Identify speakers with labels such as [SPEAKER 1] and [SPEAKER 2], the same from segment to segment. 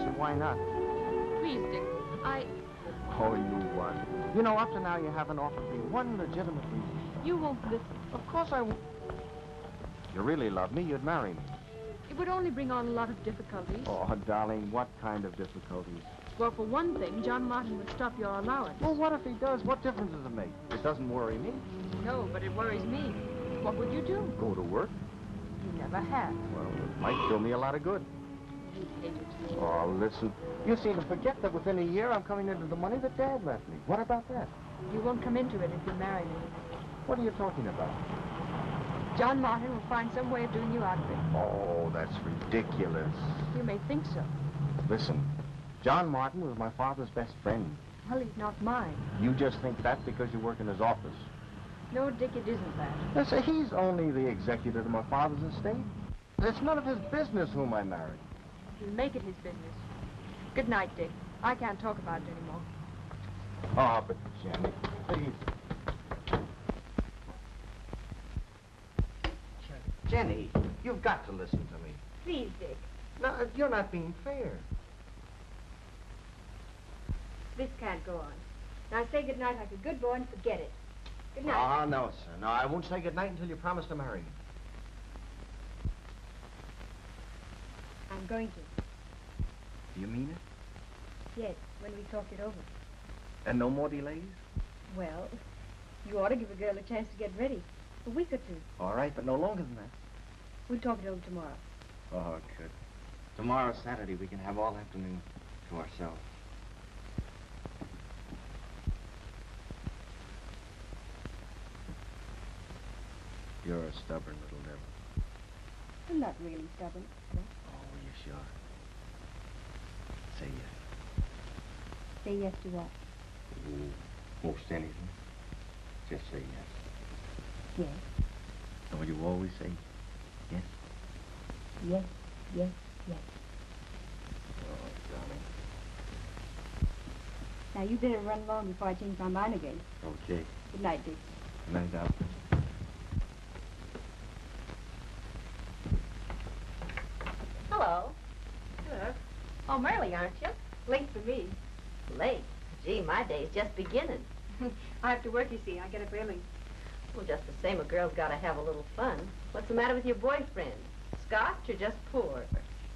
[SPEAKER 1] so why not?
[SPEAKER 2] Please, Dick,
[SPEAKER 1] Oh, you what? You know, up to now you haven't offered me one legitimate reason.
[SPEAKER 2] You won't listen.
[SPEAKER 1] Of course I won't. If you really love me, you'd marry me.
[SPEAKER 2] It would only bring on a lot of difficulties.
[SPEAKER 1] Oh, darling, what kind of difficulties?
[SPEAKER 2] Well, for one thing, John Martin would stop your allowance.
[SPEAKER 1] Well, what if he does? What difference does it make? It doesn't worry me.
[SPEAKER 2] No, but it worries me. What would you do?
[SPEAKER 1] Go to work?
[SPEAKER 2] You never have.
[SPEAKER 1] Well, it might do me a lot of good.
[SPEAKER 2] You hate it.
[SPEAKER 1] Oh, listen. You seem to forget that within a year I'm coming into the money that Dad left me. What about that?
[SPEAKER 2] You won't come into it if you marry me.
[SPEAKER 1] What are you talking about?
[SPEAKER 2] John Martin will find some way of doing you out of it.
[SPEAKER 1] Oh, that's ridiculous.
[SPEAKER 2] You may think so.
[SPEAKER 1] Listen, John Martin was my father's best friend.
[SPEAKER 2] Well, he's not mine.
[SPEAKER 1] You just think that because you work in his office.
[SPEAKER 2] No, Dick, it isn't that.
[SPEAKER 1] Listen, he's only the executor of my father's estate. It's none of his business whom I married.
[SPEAKER 2] He'll make it his business. Good night, Dick. I can't talk about it anymore.
[SPEAKER 1] Oh, but Jenny, please. Jenny, you've got to listen to me.
[SPEAKER 2] Please, Dick.
[SPEAKER 1] No, you're not being fair.
[SPEAKER 2] This can't go on. Now say good night like a good boy and forget it. Good night.
[SPEAKER 1] Ah, no, sir. No, I won't say good night until you promise to marry me.
[SPEAKER 2] I'm going to.
[SPEAKER 1] Do you mean it?
[SPEAKER 2] Yes, when we talk it over.
[SPEAKER 1] And no more delays?
[SPEAKER 2] Well, you ought to give a girl a chance to get ready. A week or two.
[SPEAKER 1] All right, but no longer than that.
[SPEAKER 2] We'll talk it over tomorrow.
[SPEAKER 1] Oh, good. Tomorrow's Saturday. We can have all afternoon to ourselves. You're a stubborn little devil.
[SPEAKER 2] I'm not really stubborn.
[SPEAKER 1] Oh, you sure? Say yes.
[SPEAKER 2] Say yes to what?
[SPEAKER 1] Most anything. Just say yes.
[SPEAKER 2] Yes.
[SPEAKER 1] Don't you always say yes?
[SPEAKER 2] Yes, yes, yes.
[SPEAKER 1] Oh, darling.
[SPEAKER 2] Now, you better run along before I change my mind again.
[SPEAKER 1] Okay.
[SPEAKER 2] Good night, Dick.
[SPEAKER 1] Good night, Al.
[SPEAKER 3] Hello.
[SPEAKER 2] Hello.
[SPEAKER 3] Home early, aren't you?
[SPEAKER 2] Late for me.
[SPEAKER 3] Late. Gee, my day's just beginning.
[SPEAKER 2] I have to work, you see. I get up early.
[SPEAKER 3] Well, just the same, a girl's got to have a little fun. What's the matter with your boyfriend? Scotch or just poor?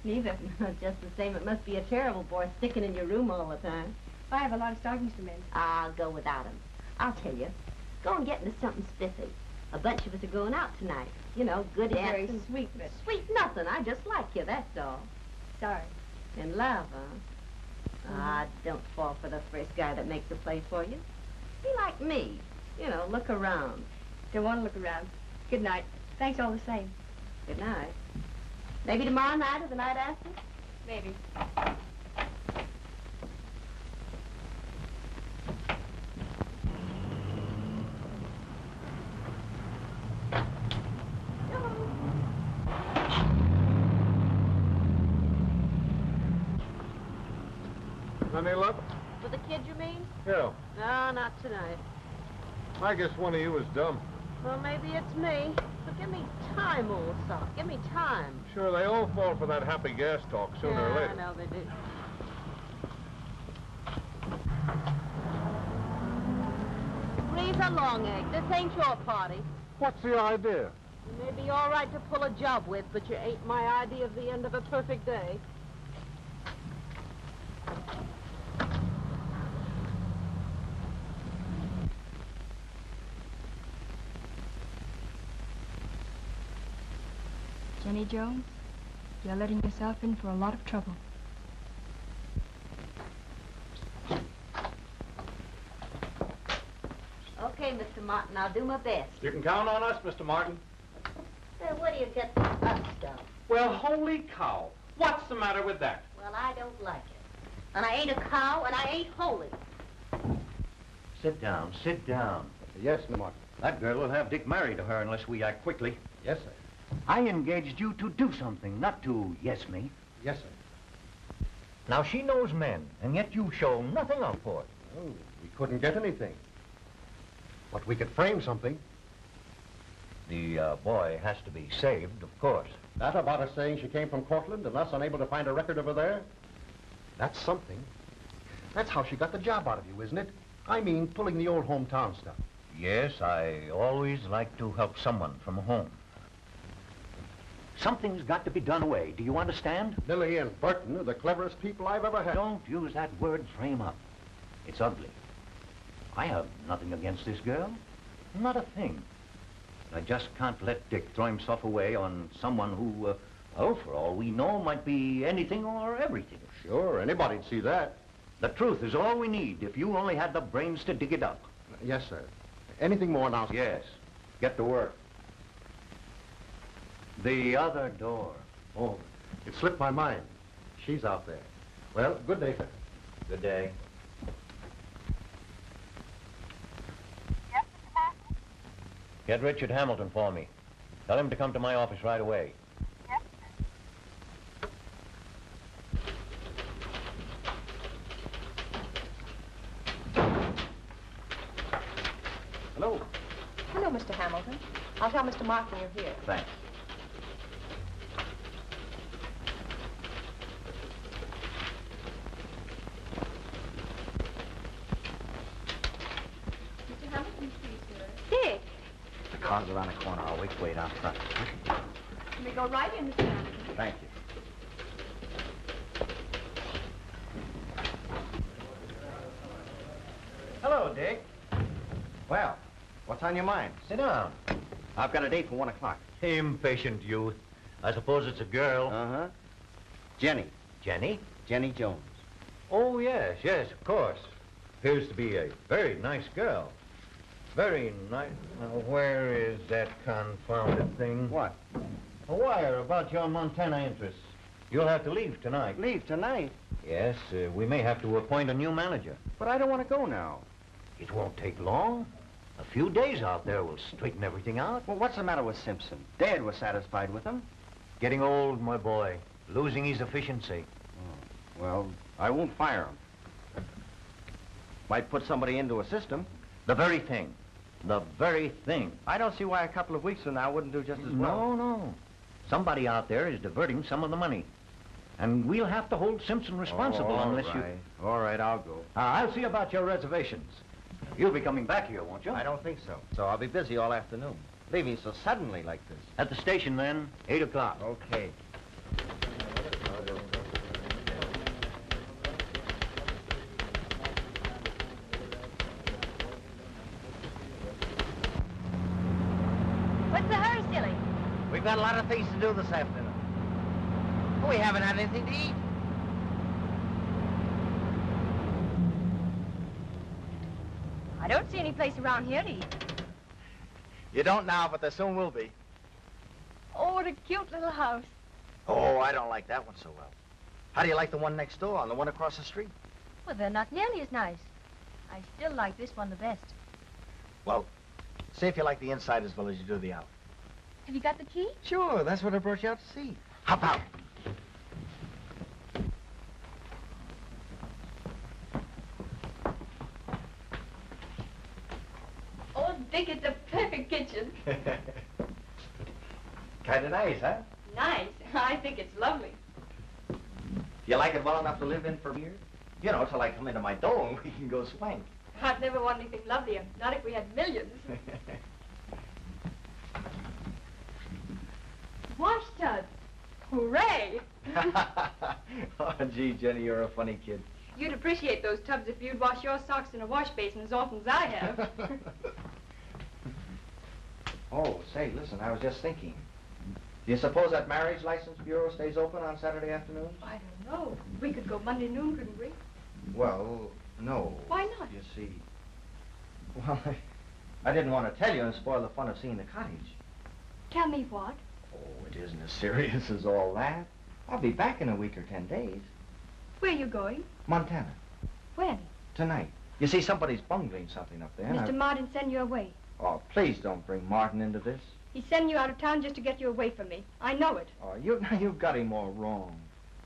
[SPEAKER 2] Neither.
[SPEAKER 3] Just the same, it must be a terrible bore sticking in your room all the time.
[SPEAKER 2] I have a lot of stockings to mend.
[SPEAKER 3] I'll go without him. I'll tell you. Go and get into something spiffy. A bunch of us are going out tonight. You know, good
[SPEAKER 2] Very
[SPEAKER 3] dancing.
[SPEAKER 2] sweet, but...
[SPEAKER 3] Sweet nothing. I just like you, that's all.
[SPEAKER 2] Sorry.
[SPEAKER 3] In love, huh? Ah, don't fall for the first guy that makes a play for you. Be like me. You know, look around.
[SPEAKER 2] Don't want to look around. Good night. Thanks all the same.
[SPEAKER 3] Good night. Maybe tomorrow night or the night after?
[SPEAKER 2] Maybe.
[SPEAKER 4] Any luck?
[SPEAKER 3] With the kid, you mean?
[SPEAKER 4] Yeah.
[SPEAKER 3] No, not tonight.
[SPEAKER 4] I guess one of you is dumb.
[SPEAKER 3] Well, maybe it's me. But give me time, old sock. Give me time.
[SPEAKER 4] Sure, they all fall for that happy gas talk sooner or later.
[SPEAKER 3] I know they do. Breathe along, Egg. This ain't your party.
[SPEAKER 4] What's the idea?
[SPEAKER 3] You may be all right to pull a job with, but you ain't my idea of the end of a perfect day.
[SPEAKER 2] Jenny Jones, you're letting yourself in for a lot of trouble.
[SPEAKER 3] Okay, Mr. Martin, I'll do my best.
[SPEAKER 5] You can count on us, Mr. Martin.
[SPEAKER 3] Where do you get this up stuff?
[SPEAKER 5] Well, holy cow. What's the matter with that?
[SPEAKER 3] Well, I don't like it. And I ain't a cow, and I ain't holy.
[SPEAKER 6] Sit down, sit down.
[SPEAKER 1] Yes, Mr. Martin.
[SPEAKER 6] That girl will have Dick married to her unless we act quickly.
[SPEAKER 1] Yes, sir.
[SPEAKER 6] I engaged you to do something, not to yes me.
[SPEAKER 1] Yes, sir.
[SPEAKER 6] Now, she knows men, and yet you show nothing up for it.
[SPEAKER 1] Oh, we couldn't get anything. But we could frame something.
[SPEAKER 6] The boy has to be saved, of course.
[SPEAKER 1] That about her saying she came from Cortland and us unable to find a record of her there?
[SPEAKER 7] That's something. That's how she got the job out of you, isn't it? I mean, pulling the old hometown stuff.
[SPEAKER 6] Yes, I always like to help someone from home. Something's got to be done away. Do you understand?
[SPEAKER 7] Lily and Burton are the cleverest people I've ever had.
[SPEAKER 6] Don't use that word frame up. It's ugly. I have nothing against this girl. Not a thing. I just can't let Dick throw himself away on someone who, well, for all we know, might be anything or everything.
[SPEAKER 7] Sure, anybody'd see that.
[SPEAKER 6] The truth is all we need if you only had the brains to dig it up.
[SPEAKER 7] Yes, sir. Anything more now?
[SPEAKER 6] Yes. Get to work. The other door.
[SPEAKER 7] Oh, it slipped my mind. She's out there. Well, good day, sir.
[SPEAKER 6] Good day.
[SPEAKER 8] Yes, Mr. Martin?
[SPEAKER 6] Get Richard Hamilton for me. Tell him to come to my office right away.
[SPEAKER 8] Yes, sir.
[SPEAKER 7] Hello.
[SPEAKER 2] Hello, Mr. Hamilton. I'll tell Mr. Martin you're here.
[SPEAKER 6] Thanks.
[SPEAKER 2] Mr. Hamilton, please, sir. Dick!
[SPEAKER 1] The car's around the corner. I'll wait out front.
[SPEAKER 2] Can we go right in, Mr. Hamilton?
[SPEAKER 1] Thank you.
[SPEAKER 6] Hello, Dick.
[SPEAKER 1] Well, what's on your mind?
[SPEAKER 6] Sit down.
[SPEAKER 1] I've got a date for 1 o'clock.
[SPEAKER 6] Impatient youth. I suppose it's a girl.
[SPEAKER 1] Uh-huh. Jenny.
[SPEAKER 6] Jenny?
[SPEAKER 1] Jenny Jones.
[SPEAKER 6] Oh, yes, of course. Appears to be a very nice girl. Very nice. Now, where is that confounded thing?
[SPEAKER 1] What?
[SPEAKER 6] A wire about your Montana interests. You'll have to leave tonight.
[SPEAKER 1] Leave tonight?
[SPEAKER 6] Yes, we may have to appoint a new manager.
[SPEAKER 1] But I don't want to go now.
[SPEAKER 6] It won't take long. A few days out there will straighten everything out.
[SPEAKER 1] Well, what's the matter with Simpson? Dad was satisfied with him.
[SPEAKER 6] Getting old, my boy. Losing his efficiency.
[SPEAKER 1] Oh, well, I won't fire him. Might put somebody into a system.
[SPEAKER 6] The very thing. The very thing.
[SPEAKER 1] I don't see why a couple of weeks from now wouldn't do just as well.
[SPEAKER 6] No. Somebody out there is diverting some of the money. And we'll have to hold Simpson responsible unless you...
[SPEAKER 1] All right, I'll go.
[SPEAKER 6] I'll see about your reservations. You'll be coming back here, won't you?
[SPEAKER 1] I don't think so. So I'll be busy all afternoon. Leaving so suddenly like this.
[SPEAKER 6] At the station, then, 8 o'clock.
[SPEAKER 1] Okay.
[SPEAKER 2] What's the hurry, silly?
[SPEAKER 1] We've got a lot of things to do this afternoon. We haven't had anything to eat.
[SPEAKER 2] I don't see any place around here to eat.
[SPEAKER 1] You don't now, but there soon will be.
[SPEAKER 2] Oh, what a cute little house.
[SPEAKER 1] Oh, I don't like that one so well. How do you like the one next door and the one across the street?
[SPEAKER 2] Well, they're not nearly as nice. I still like this one the best.
[SPEAKER 1] Well, see if you like the inside as well as you do the out.
[SPEAKER 2] Have you got the key?
[SPEAKER 1] Sure, that's what I brought you out to see. Hop out.
[SPEAKER 2] Oh, Dick, it's a perfect kitchen.
[SPEAKER 1] Kind of nice, huh?
[SPEAKER 2] Nice. I think it's lovely.
[SPEAKER 1] You like it well enough to live in for years? You know, till I come into my door and we can go swank.
[SPEAKER 2] I'd never want anything lovelier. Not if we had millions. Wash tubs. Hooray!
[SPEAKER 1] Oh, gee, Jenny, you're a funny kid.
[SPEAKER 2] You'd appreciate those tubs if you'd wash your socks in a wash basin as often as I have.
[SPEAKER 1] Oh, say, listen, I was just thinking. Do you suppose that marriage license bureau stays open on Saturday afternoons?
[SPEAKER 2] I don't know. We could go Monday noon, couldn't we?
[SPEAKER 1] Well, no.
[SPEAKER 2] Why not?
[SPEAKER 1] You see, well, I didn't want to tell you and spoil the fun of seeing the cottage.
[SPEAKER 2] Tell me what?
[SPEAKER 1] Oh, it isn't as serious as all that. I'll be back in a week or 10 days.
[SPEAKER 2] Where are you going?
[SPEAKER 1] Montana,
[SPEAKER 2] When?
[SPEAKER 1] tonight. You see, somebody's bungling something up there. and
[SPEAKER 2] Mr. Martin sent you away.
[SPEAKER 1] Oh, please don't bring Martin into this.
[SPEAKER 2] He's sending you out of town just to get you away from me. I know it.
[SPEAKER 1] Oh, you've got him all wrong.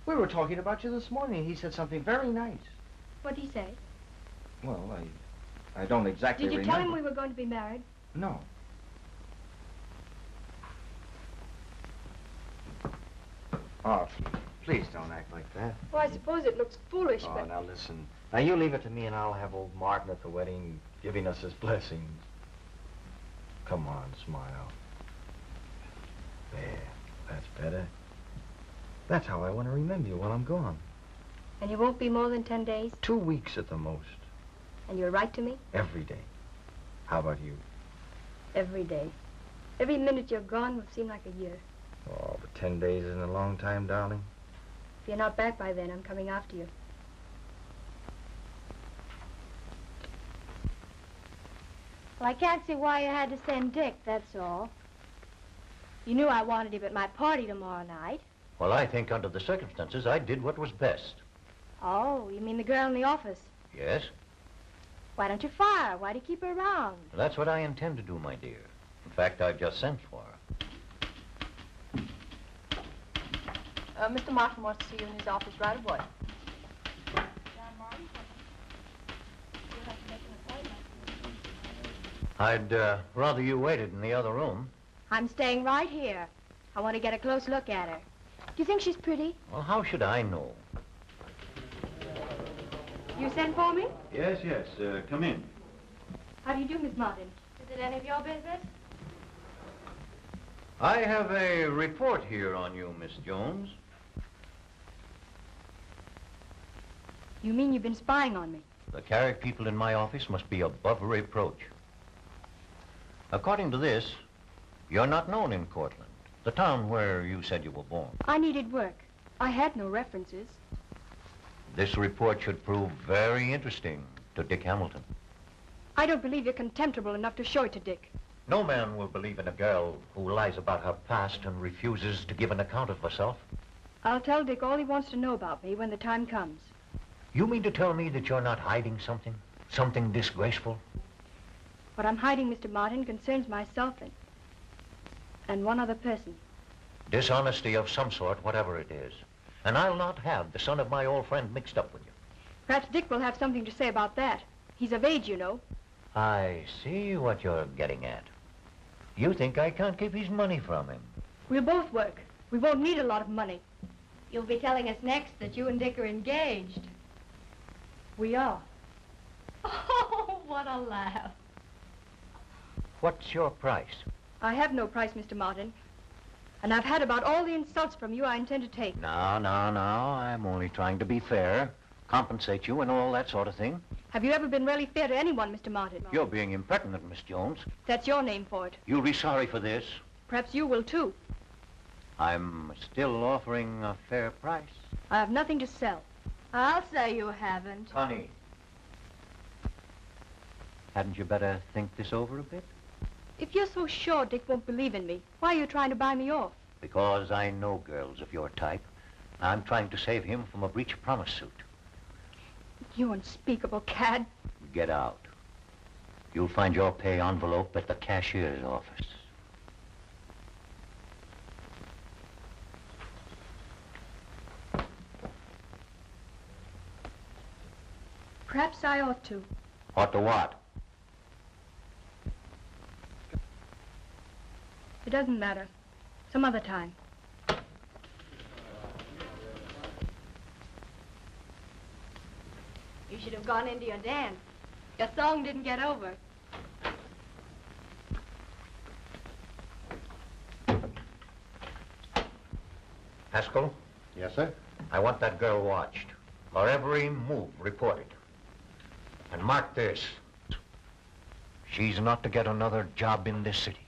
[SPEAKER 1] We were talking about you this morning. He said something very nice.
[SPEAKER 2] What'd he say?
[SPEAKER 1] Well, I don't exactly
[SPEAKER 2] Did you
[SPEAKER 1] remember.
[SPEAKER 2] tell him we were going to be married?
[SPEAKER 1] No. Oh, Please don't act like that.
[SPEAKER 2] Well, I suppose it looks foolish,
[SPEAKER 1] Oh,
[SPEAKER 2] but...
[SPEAKER 1] now listen. Now you leave it to me and I'll have old Martin at the wedding giving us his blessings. Come on, smile. There, that's better. That's how I want to remember you while I'm gone.
[SPEAKER 2] And you won't be more than 10 days?
[SPEAKER 1] 2 weeks at the most.
[SPEAKER 2] And you'll write to me?
[SPEAKER 1] Every day. How about you?
[SPEAKER 2] Every day. Every minute you're gone will seem like a year.
[SPEAKER 1] Oh, but 10 days isn't a long time, darling.
[SPEAKER 2] If you're not back by then, I'm coming after you. Well, I can't see why you had to send Dick, that's all. You knew I wanted him at my party tomorrow night.
[SPEAKER 6] Well, I think under the circumstances, I did what was best.
[SPEAKER 2] Oh, you mean the girl in the office?
[SPEAKER 6] Yes?
[SPEAKER 2] Why don't you fire her? Why do you keep her around?
[SPEAKER 6] That's what I intend to do, my dear. In fact, I've just sent for her.
[SPEAKER 9] Mr. Martin wants to see you in his office right away.
[SPEAKER 6] I'd rather you waited in the other room.
[SPEAKER 2] I'm staying right here. I want to get a close look at her. Do you think she's pretty?
[SPEAKER 6] Well, how should I know?
[SPEAKER 2] You sent for me?
[SPEAKER 6] Yes, come in.
[SPEAKER 2] How do you do, Miss Martin? Is it any of your business?
[SPEAKER 6] I have a report here on you, Miss Jones.
[SPEAKER 2] You mean you've been spying on me?
[SPEAKER 6] The Carrick people in my office must be above reproach. According to this, you're not known in Cortland, the town where you said you were born.
[SPEAKER 2] I needed work. I had no references.
[SPEAKER 6] This report should prove very interesting to Dick Hamilton.
[SPEAKER 2] I don't believe you're contemptible enough to show it to Dick.
[SPEAKER 6] No man will believe in a girl who lies about her past and refuses to give an account of herself.
[SPEAKER 2] I'll tell Dick all he wants to know about me when the time comes.
[SPEAKER 6] You mean to tell me that you're not hiding something? Something disgraceful?
[SPEAKER 2] What I'm hiding, Mr. Martin, concerns myself and one other person.
[SPEAKER 6] Dishonesty of some sort, whatever it is. And I'll not have the son of my old friend mixed up with you.
[SPEAKER 2] Perhaps Dick will have something to say about that. He's of age, you know.
[SPEAKER 6] I see what you're getting at. You think I can't keep his money from him.
[SPEAKER 2] We'll both work. We won't need a lot of money. You'll be telling us next that you and Dick are engaged. We are.
[SPEAKER 3] Oh, what a laugh.
[SPEAKER 6] What's your price?
[SPEAKER 2] I have no price, Mr. Martin. And I've had about all the insults from you I intend to take.
[SPEAKER 6] No. I'm only trying to be fair, compensate you and all that sort of thing.
[SPEAKER 2] Have you ever been really fair to anyone, Mr. Martin?
[SPEAKER 6] You're being impertinent, Miss Jones.
[SPEAKER 2] That's your name for it.
[SPEAKER 6] You'll be sorry for this.
[SPEAKER 2] Perhaps you will, too.
[SPEAKER 6] I'm still offering a fair price.
[SPEAKER 2] I have nothing to sell.
[SPEAKER 3] I'll say you haven't.
[SPEAKER 6] Honey, hadn't you better think this over a bit?
[SPEAKER 2] If you're so sure Dick won't believe in me, why are you trying to buy me off?
[SPEAKER 6] Because I know girls of your type. I'm trying to save him from a breach of promise suit.
[SPEAKER 2] You unspeakable cad.
[SPEAKER 6] Get out. You'll find your pay envelope at the cashier's office.
[SPEAKER 2] Perhaps I ought to.
[SPEAKER 6] Ought to what?
[SPEAKER 2] It doesn't matter. Some other time.
[SPEAKER 3] You should have gone into your dance. Your song didn't get over.
[SPEAKER 6] Haskell,
[SPEAKER 7] Yes, sir?
[SPEAKER 6] I want that girl watched. Her every move reported. And mark this. She's not to get another job in this city.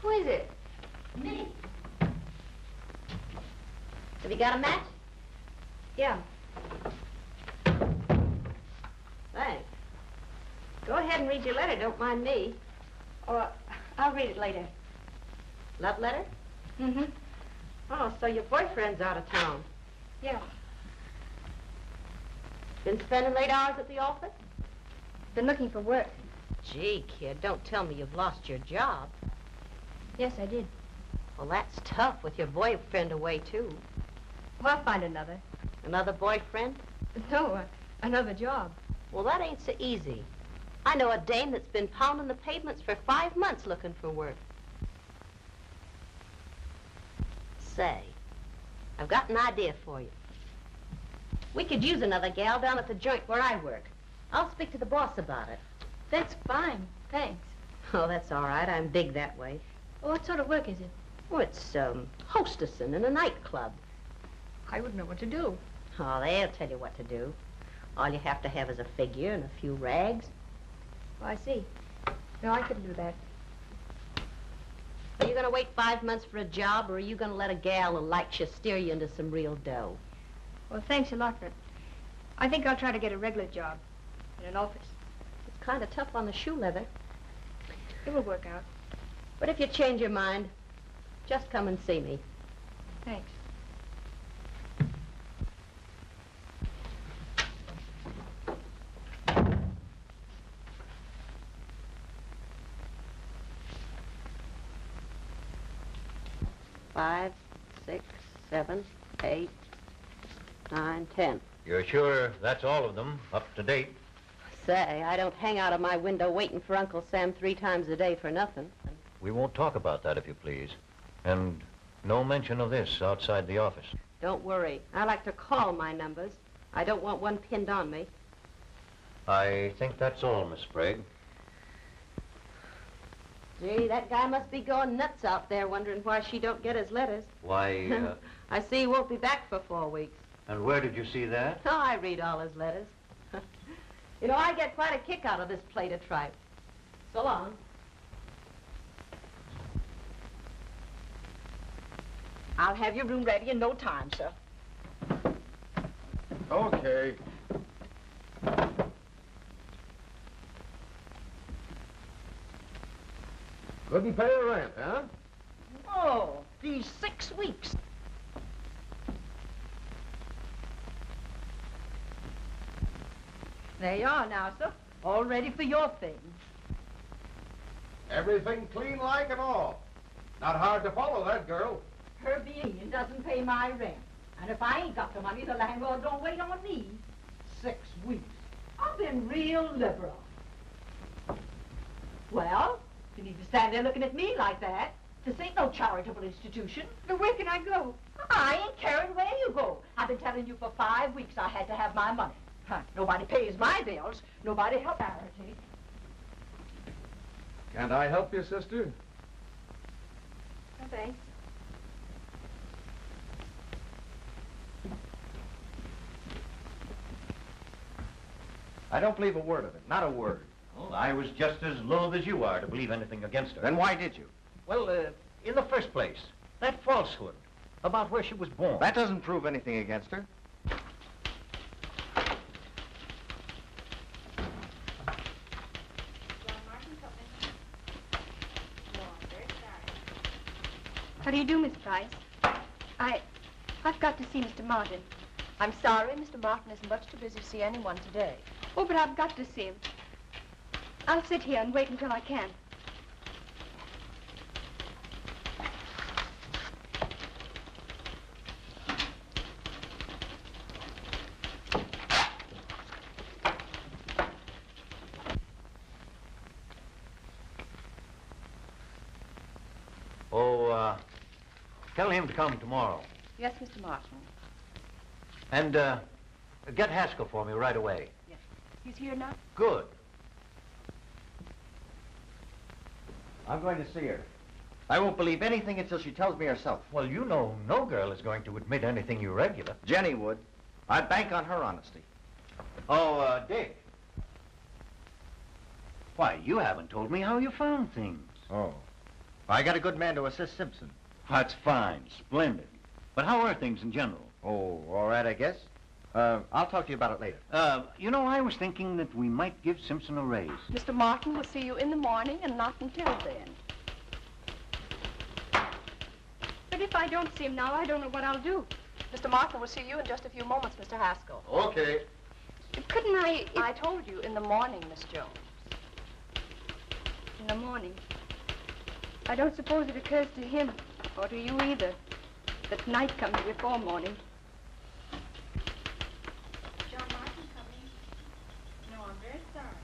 [SPEAKER 3] Who is it? Me. Have you got a match?
[SPEAKER 2] Yeah.
[SPEAKER 3] Thanks. Go ahead and read your letter. Don't mind me.
[SPEAKER 2] Or I'll read it later.
[SPEAKER 3] Love letter?
[SPEAKER 2] Mm-hmm.
[SPEAKER 3] Oh, so your boyfriend's out of town.
[SPEAKER 2] Yeah.
[SPEAKER 3] Been spending late hours at the office?
[SPEAKER 2] Been looking for work.
[SPEAKER 3] Gee, kid, don't tell me you've lost your job.
[SPEAKER 2] Yes, I did.
[SPEAKER 3] Well, that's tough with your boyfriend away, too.
[SPEAKER 2] Well, I'll find another.
[SPEAKER 3] Another boyfriend?
[SPEAKER 2] No, another job.
[SPEAKER 3] Well, that ain't so easy. I know a dame that's been pounding the pavements for 5 months looking for work. Say, I've got an idea for you. We could use another gal down at the joint where I work. I'll speak to the boss about it.
[SPEAKER 2] That's fine. Thanks.
[SPEAKER 3] Oh, that's all right. I'm big that way.
[SPEAKER 2] Well, what sort of work is it?
[SPEAKER 3] Oh, it's, hostessing in a nightclub.
[SPEAKER 2] I wouldn't know what to do.
[SPEAKER 3] Oh, they'll tell you what to do. All you have to have is a figure and a few rags.
[SPEAKER 2] Oh, I see. No, I couldn't do that.
[SPEAKER 3] Are you going to wait 5 months for a job, or are you going to let a gal who likes you steer you into some real dough?
[SPEAKER 2] Well, thanks a lot, but I think I'll try to get a regular job in an office.
[SPEAKER 3] It's kind of tough on the shoe leather.
[SPEAKER 2] It will work out.
[SPEAKER 3] But if you change your mind, just come and see me.
[SPEAKER 2] Thanks.
[SPEAKER 3] Five, 6, 7, 8, 9, 10.
[SPEAKER 6] You're sure that's all of them, up to date?
[SPEAKER 3] Say, I don't hang out of my window waiting for Uncle Sam 3 times a day for nothing.
[SPEAKER 6] We won't talk about that, if you please. And no mention of this outside the office.
[SPEAKER 3] Don't worry. I like to call my numbers. I don't want one pinned on me.
[SPEAKER 6] I think that's all, Miss Sprague.
[SPEAKER 3] Gee, that guy must be going nuts out there wondering why she don't get his letters.
[SPEAKER 6] Why,
[SPEAKER 3] I see he won't be back for 4 weeks.
[SPEAKER 6] and where did you see that?
[SPEAKER 3] Oh, I read all his letters. You know, I get quite a kick out of this plate of tripe. So long.
[SPEAKER 10] I'll have your room ready in no time, sir.
[SPEAKER 7] Okay. Couldn't pay the rent, huh?
[SPEAKER 10] Oh, these 6 weeks. There you are now, sir. All ready for your things.
[SPEAKER 7] Everything clean like and all. Not hard to follow that girl.
[SPEAKER 10] Her being doesn't pay my rent. And if I ain't got the money, the landlord don't wait on me. 6 weeks. I've been real liberal. Well, you need to stand there looking at me like that. This ain't no charitable institution.
[SPEAKER 2] Now, where can I go?
[SPEAKER 10] I ain't caring where you go. I've been telling you for 5 weeks I had to have my money. Huh, nobody pays my bills. Nobody helps charity.
[SPEAKER 4] Can't I help you, sister?
[SPEAKER 2] No, thanks.
[SPEAKER 7] I don't believe a word of it. Not a word.
[SPEAKER 6] Well, I was just as loath as you are to believe anything against her.
[SPEAKER 7] Then why did you?
[SPEAKER 6] Well, in the first place, that falsehood about where she was born.
[SPEAKER 7] That doesn't prove anything against her.
[SPEAKER 2] How do you do, Miss Price? I've got to see Mr. Martin.
[SPEAKER 9] I'm sorry, Mr. Martin is much too busy to see anyone today.
[SPEAKER 2] Oh, but I've got to see him. I'll sit here and wait until I can.
[SPEAKER 6] Oh, tell him to come tomorrow.
[SPEAKER 9] Yes, Mr. Martin.
[SPEAKER 6] And, get Haskell for me right away.
[SPEAKER 9] Yes. He's here now?
[SPEAKER 6] Good.
[SPEAKER 7] I'm going to see her. I won't believe anything until she tells me herself.
[SPEAKER 6] Well, you know no girl is going to admit anything irregular.
[SPEAKER 7] Jenny would. I'd bank on her honesty.
[SPEAKER 6] Oh, Dick. Why, you haven't told me how you found things.
[SPEAKER 7] Oh. I got a good man to assist Simpson.
[SPEAKER 6] That's fine, splendid. But how are things in general?
[SPEAKER 7] Oh, all right, I guess. I'll talk to you about it later.
[SPEAKER 6] You know, I was thinking that we might give Simpson a raise.
[SPEAKER 9] Mr. Martin will see you in the morning and not until then.
[SPEAKER 2] But if I don't see him now, I don't know what I'll do.
[SPEAKER 9] Mr. Martin will see you in just a few moments, Mr. Haskell.
[SPEAKER 7] Okay.
[SPEAKER 2] Couldn't I...
[SPEAKER 9] I told you in the morning, Miss Jones.
[SPEAKER 2] In the morning. I don't suppose it occurs to him, or to you either, that night comes before morning.
[SPEAKER 8] John Martin coming. No, I'm very sorry.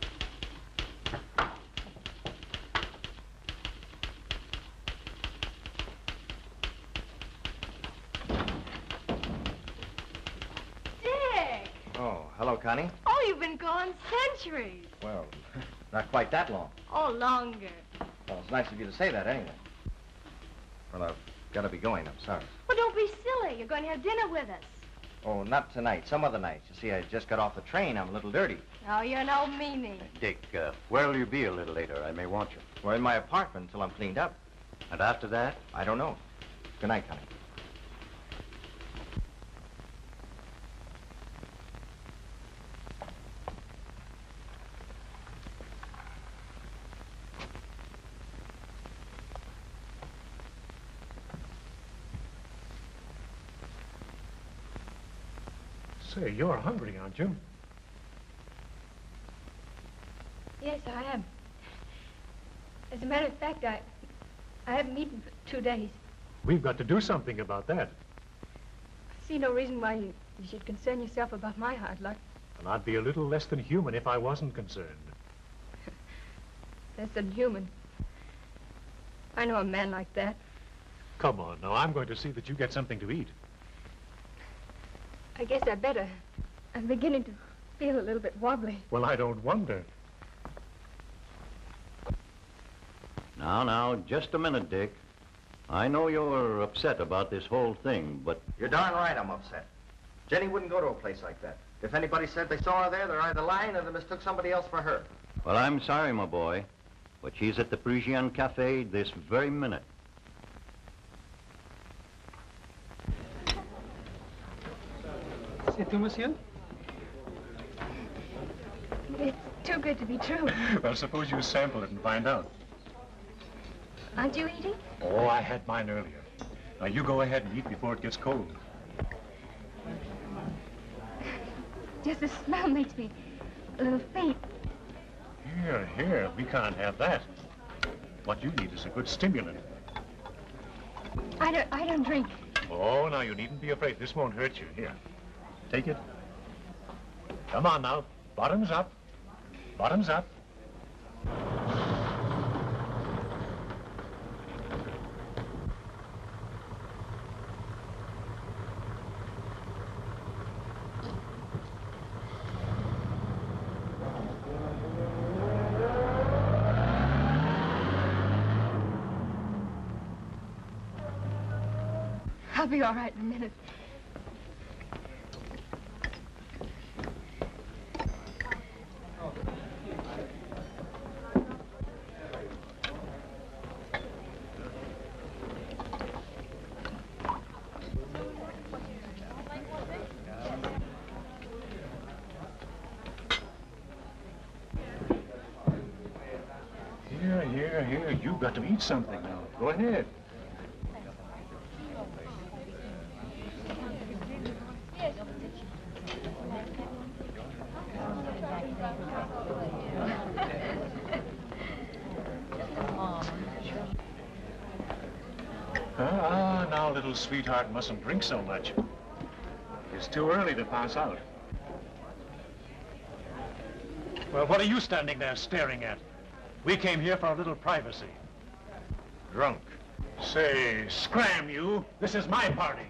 [SPEAKER 2] Dick!
[SPEAKER 1] Oh, hello, Connie.
[SPEAKER 2] Oh, you've been gone centuries.
[SPEAKER 1] Well, not quite that long.
[SPEAKER 2] Oh, longer.
[SPEAKER 1] Well, it's nice of you to say that anyway. Well, I've got to be going. I'm sorry.
[SPEAKER 2] Well, don't be silly. You're going to have dinner with us.
[SPEAKER 1] Oh, not tonight. Some other night. You see, I just got off the train. I'm a little dirty.
[SPEAKER 2] Oh, you're no meanie.
[SPEAKER 6] Dick, where'll you be a little later? I may want you.
[SPEAKER 1] We're in my apartment until I'm cleaned up.
[SPEAKER 6] And after that?
[SPEAKER 1] I don't know. Good night, Connie.
[SPEAKER 4] Say, you're hungry, aren't you?
[SPEAKER 2] Yes, I am. As a matter of fact, I haven't eaten for 2 days.
[SPEAKER 4] We've got to do something about that.
[SPEAKER 2] I see no reason why you should concern yourself about my hard luck.
[SPEAKER 4] And I'd be a little less than human if I wasn't concerned.
[SPEAKER 2] Less than human. I know a man like that.
[SPEAKER 4] Come on, now, I'm going to see that you get something to eat.
[SPEAKER 2] I guess I better. I'm beginning to feel a little bit wobbly.
[SPEAKER 4] Well, I don't wonder.
[SPEAKER 6] Now, just a minute, Dick. I know you're upset about this whole thing, but...
[SPEAKER 1] You're darn right I'm upset. Jenny wouldn't go to a place like that. If anybody said they saw her there, they're either lying or they mistook somebody else for her.
[SPEAKER 6] Well, I'm sorry, my boy, but she's at the Parisian Cafe this very minute.
[SPEAKER 11] C'est tout, monsieur?
[SPEAKER 2] It's too good to be true.
[SPEAKER 4] Well, suppose you sample it and find out.
[SPEAKER 2] Aren't you eating?
[SPEAKER 4] Oh, I had mine earlier. Now, you go ahead and eat before it gets cold.
[SPEAKER 2] Just the smell makes me a little faint.
[SPEAKER 4] Here, we can't have that. What you need is a good stimulant.
[SPEAKER 2] I don't drink.
[SPEAKER 4] Oh, now, you needn't be afraid. This won't hurt you. Here, take it. Come on now. Bottoms up. Bottoms up.
[SPEAKER 2] I'll be all right in a minute.
[SPEAKER 4] Here, you've got to eat something now. Go ahead. Now, little sweetheart mustn't drink so much. It's too early to pass out. Well, what are you standing there staring at? We came here for a little privacy. Drunk. Say, scram you. This is my party.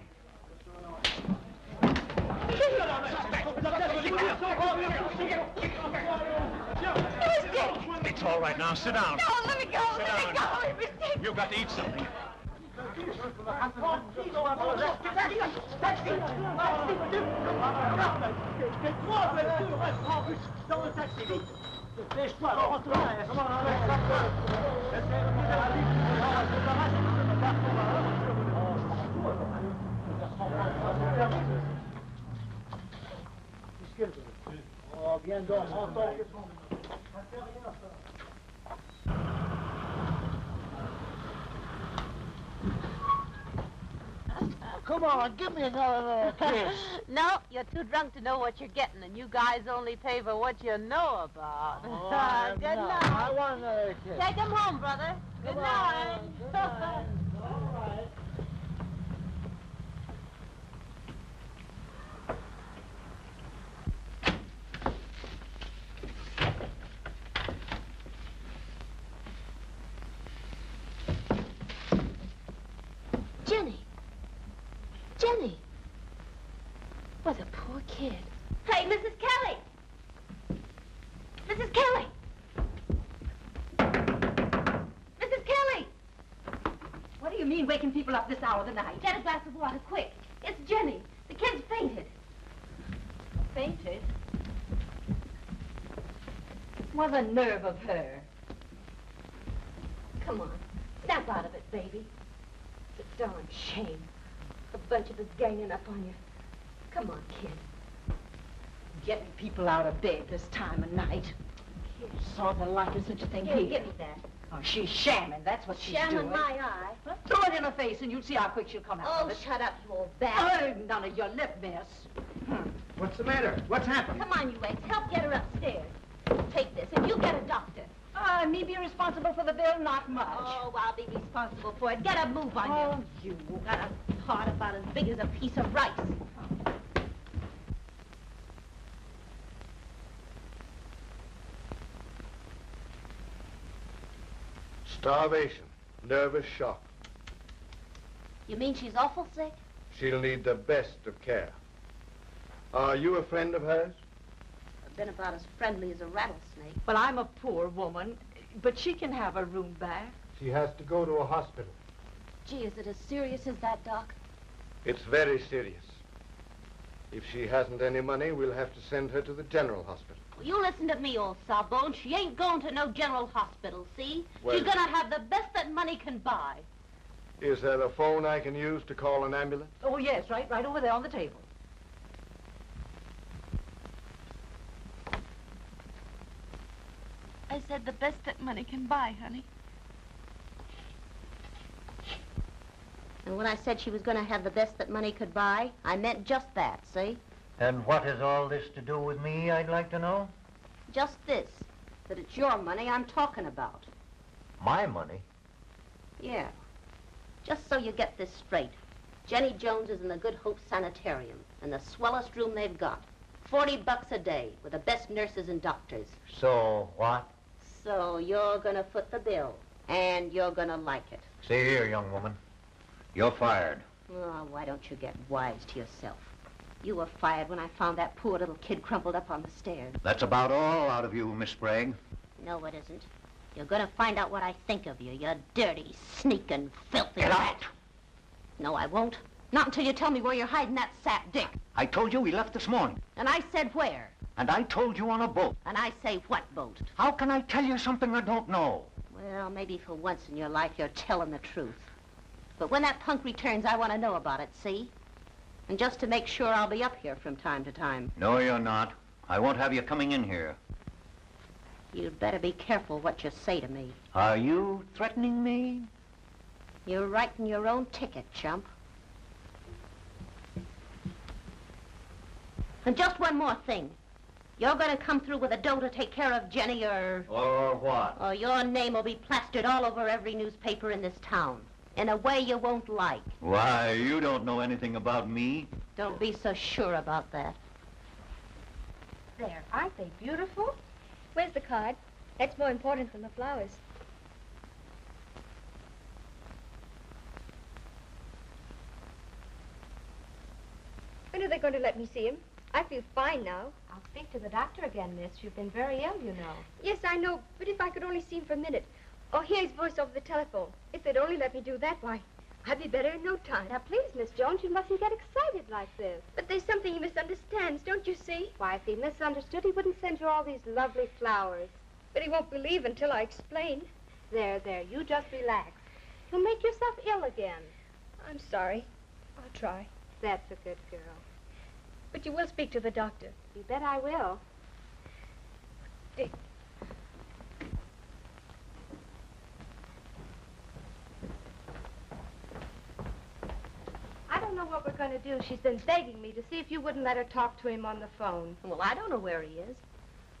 [SPEAKER 4] It's all right now. Sit down.
[SPEAKER 2] No, let me go.
[SPEAKER 4] Sit
[SPEAKER 2] Let me
[SPEAKER 4] down.
[SPEAKER 2] go. It was Dick.
[SPEAKER 4] You've got to eat something.
[SPEAKER 10] come on, give me another kiss.
[SPEAKER 3] No, you're too drunk to know what you're getting, and you guys only pay for what you know about.
[SPEAKER 10] Oh,
[SPEAKER 3] Good
[SPEAKER 10] no,
[SPEAKER 3] night.
[SPEAKER 10] I want another kiss.
[SPEAKER 3] Take him home, brother. Good
[SPEAKER 10] Come
[SPEAKER 3] night.
[SPEAKER 10] on, good night. All right.
[SPEAKER 3] Jenny. Jenny. What a poor kid. Hey, Mrs. Kelly. Mrs. Kelly. Mrs. Kelly.
[SPEAKER 10] What do you mean waking people up this hour of the night?
[SPEAKER 3] Get a glass of water, quick. It's Jenny. The kid's fainted.
[SPEAKER 10] Fainted? What the nerve of her.
[SPEAKER 3] Come on. Snap out of it, baby. It's a darn shame. A bunch of us ganging up on you. Come on, kid.
[SPEAKER 10] Getting people out of bed this time of night.
[SPEAKER 3] Kid.
[SPEAKER 10] Saw the light of such a thing
[SPEAKER 3] Here,
[SPEAKER 10] here.
[SPEAKER 3] give me that.
[SPEAKER 10] Oh, she's shamming. That's what she's
[SPEAKER 3] Shamming
[SPEAKER 10] doing.
[SPEAKER 3] my eye.
[SPEAKER 10] Huh? Throw it in her face and you'll see how quick she'll come out
[SPEAKER 3] Oh,
[SPEAKER 10] of it.
[SPEAKER 3] shut up, you old bastard.
[SPEAKER 10] Oh, none of your lip mess.
[SPEAKER 4] What's the matter? What's happened?
[SPEAKER 3] Come on, you eggs. Help get her upstairs. Take this, and you get a doctor.
[SPEAKER 10] Me be responsible for the bill? Not much.
[SPEAKER 3] Oh, I'll be responsible for it. Get a move on
[SPEAKER 10] Oh,
[SPEAKER 3] you. Got a heart about as big as a piece of rice.
[SPEAKER 11] Starvation, nervous shock.
[SPEAKER 3] You mean she's awful sick?
[SPEAKER 11] She'll need the best of care. Are you a friend of hers?
[SPEAKER 3] I've been about as friendly as a rattlesnake.
[SPEAKER 10] Well, I'm a poor woman, but she can have her room back.
[SPEAKER 11] She has to go to a hospital.
[SPEAKER 3] Gee, is it as serious as that, Doc?
[SPEAKER 11] It's very serious. If she hasn't any money, we'll have to send her to the general hospital.
[SPEAKER 3] Well, you listen to me, old sawbone. She ain't going to no general hospital, see?
[SPEAKER 11] Well-
[SPEAKER 3] She's gonna have the best that money can buy.
[SPEAKER 11] Is there a phone I can use to call an ambulance?
[SPEAKER 10] Oh, yes, right over there on the table.
[SPEAKER 8] I said the best that money can buy, honey.
[SPEAKER 3] And when I said she was gonna have the best that money could buy, I meant just that, see?
[SPEAKER 1] And what has all this to do with me, I'd like to know?
[SPEAKER 3] Just this, that it's your money I'm talking about.
[SPEAKER 1] My money?
[SPEAKER 3] Yeah. Just so you get this straight. Jenny Jones is in the Good Hope Sanitarium, in the swellest room they've got. $40 a day, with the best nurses and doctors.
[SPEAKER 1] So, what?
[SPEAKER 3] So you're gonna foot the bill, and you're gonna like it.
[SPEAKER 6] See here, young woman. You're fired.
[SPEAKER 3] Oh, why don't you get wise to yourself? You were fired when I found that poor little kid crumpled up on the stairs.
[SPEAKER 6] That's about all out of you, Miss Sprague.
[SPEAKER 3] No, it isn't. You're gonna find out what I think of you, you dirty, sneaking, filthy
[SPEAKER 6] Get
[SPEAKER 3] rat.
[SPEAKER 6] out!
[SPEAKER 3] No, I won't. Not until you tell me where you're hiding that sap dick.
[SPEAKER 6] I told you we left this morning.
[SPEAKER 3] And I said where.
[SPEAKER 6] And I told you on a boat.
[SPEAKER 3] And I say what boat.
[SPEAKER 6] How can I tell you something I don't know?
[SPEAKER 3] Well, maybe for once in your life you're telling the truth. But when that punk returns, I want to know about it, see? And just to make sure, I'll be up here from time to time.
[SPEAKER 6] No, you're not. I won't have you coming in here.
[SPEAKER 3] You'd better be careful what you say to me.
[SPEAKER 6] Are you threatening me?
[SPEAKER 3] You're writing your own ticket, chump. And just one more thing. You're going to come through with a dough to take care of Jenny, or
[SPEAKER 6] what?
[SPEAKER 3] your name will be plastered all over every newspaper in this town. In a way you won't like.
[SPEAKER 6] Why, you don't know anything about me.
[SPEAKER 3] Don't be so sure about that.
[SPEAKER 2] There, aren't they beautiful? Where's the card? That's more important than the flowers. When are they going to let me see him? I feel fine now.
[SPEAKER 9] I'll speak to the doctor again, miss. You've been very ill, you know.
[SPEAKER 2] Yes, I know, but if I could only see him for a minute, or hear his voice over the telephone, if they'd only let me do that, why, I'd be better in no time.
[SPEAKER 9] Now, please, Miss Jones, you mustn't get excited like this.
[SPEAKER 2] But there's something he misunderstands, don't you see?
[SPEAKER 9] Why, if he misunderstood, he wouldn't send you all these lovely flowers.
[SPEAKER 2] But he won't believe until I explain.
[SPEAKER 9] There, you just relax. You'll make yourself ill again.
[SPEAKER 2] I'm sorry. I'll try.
[SPEAKER 9] That's a good girl.
[SPEAKER 2] But you will speak to the doctor.
[SPEAKER 9] You bet I will.
[SPEAKER 2] Dick.
[SPEAKER 9] I don't know what we're
[SPEAKER 2] do. She's been begging me to see if you wouldn't let her talk to him on the phone.
[SPEAKER 3] Well, I don't know where he is.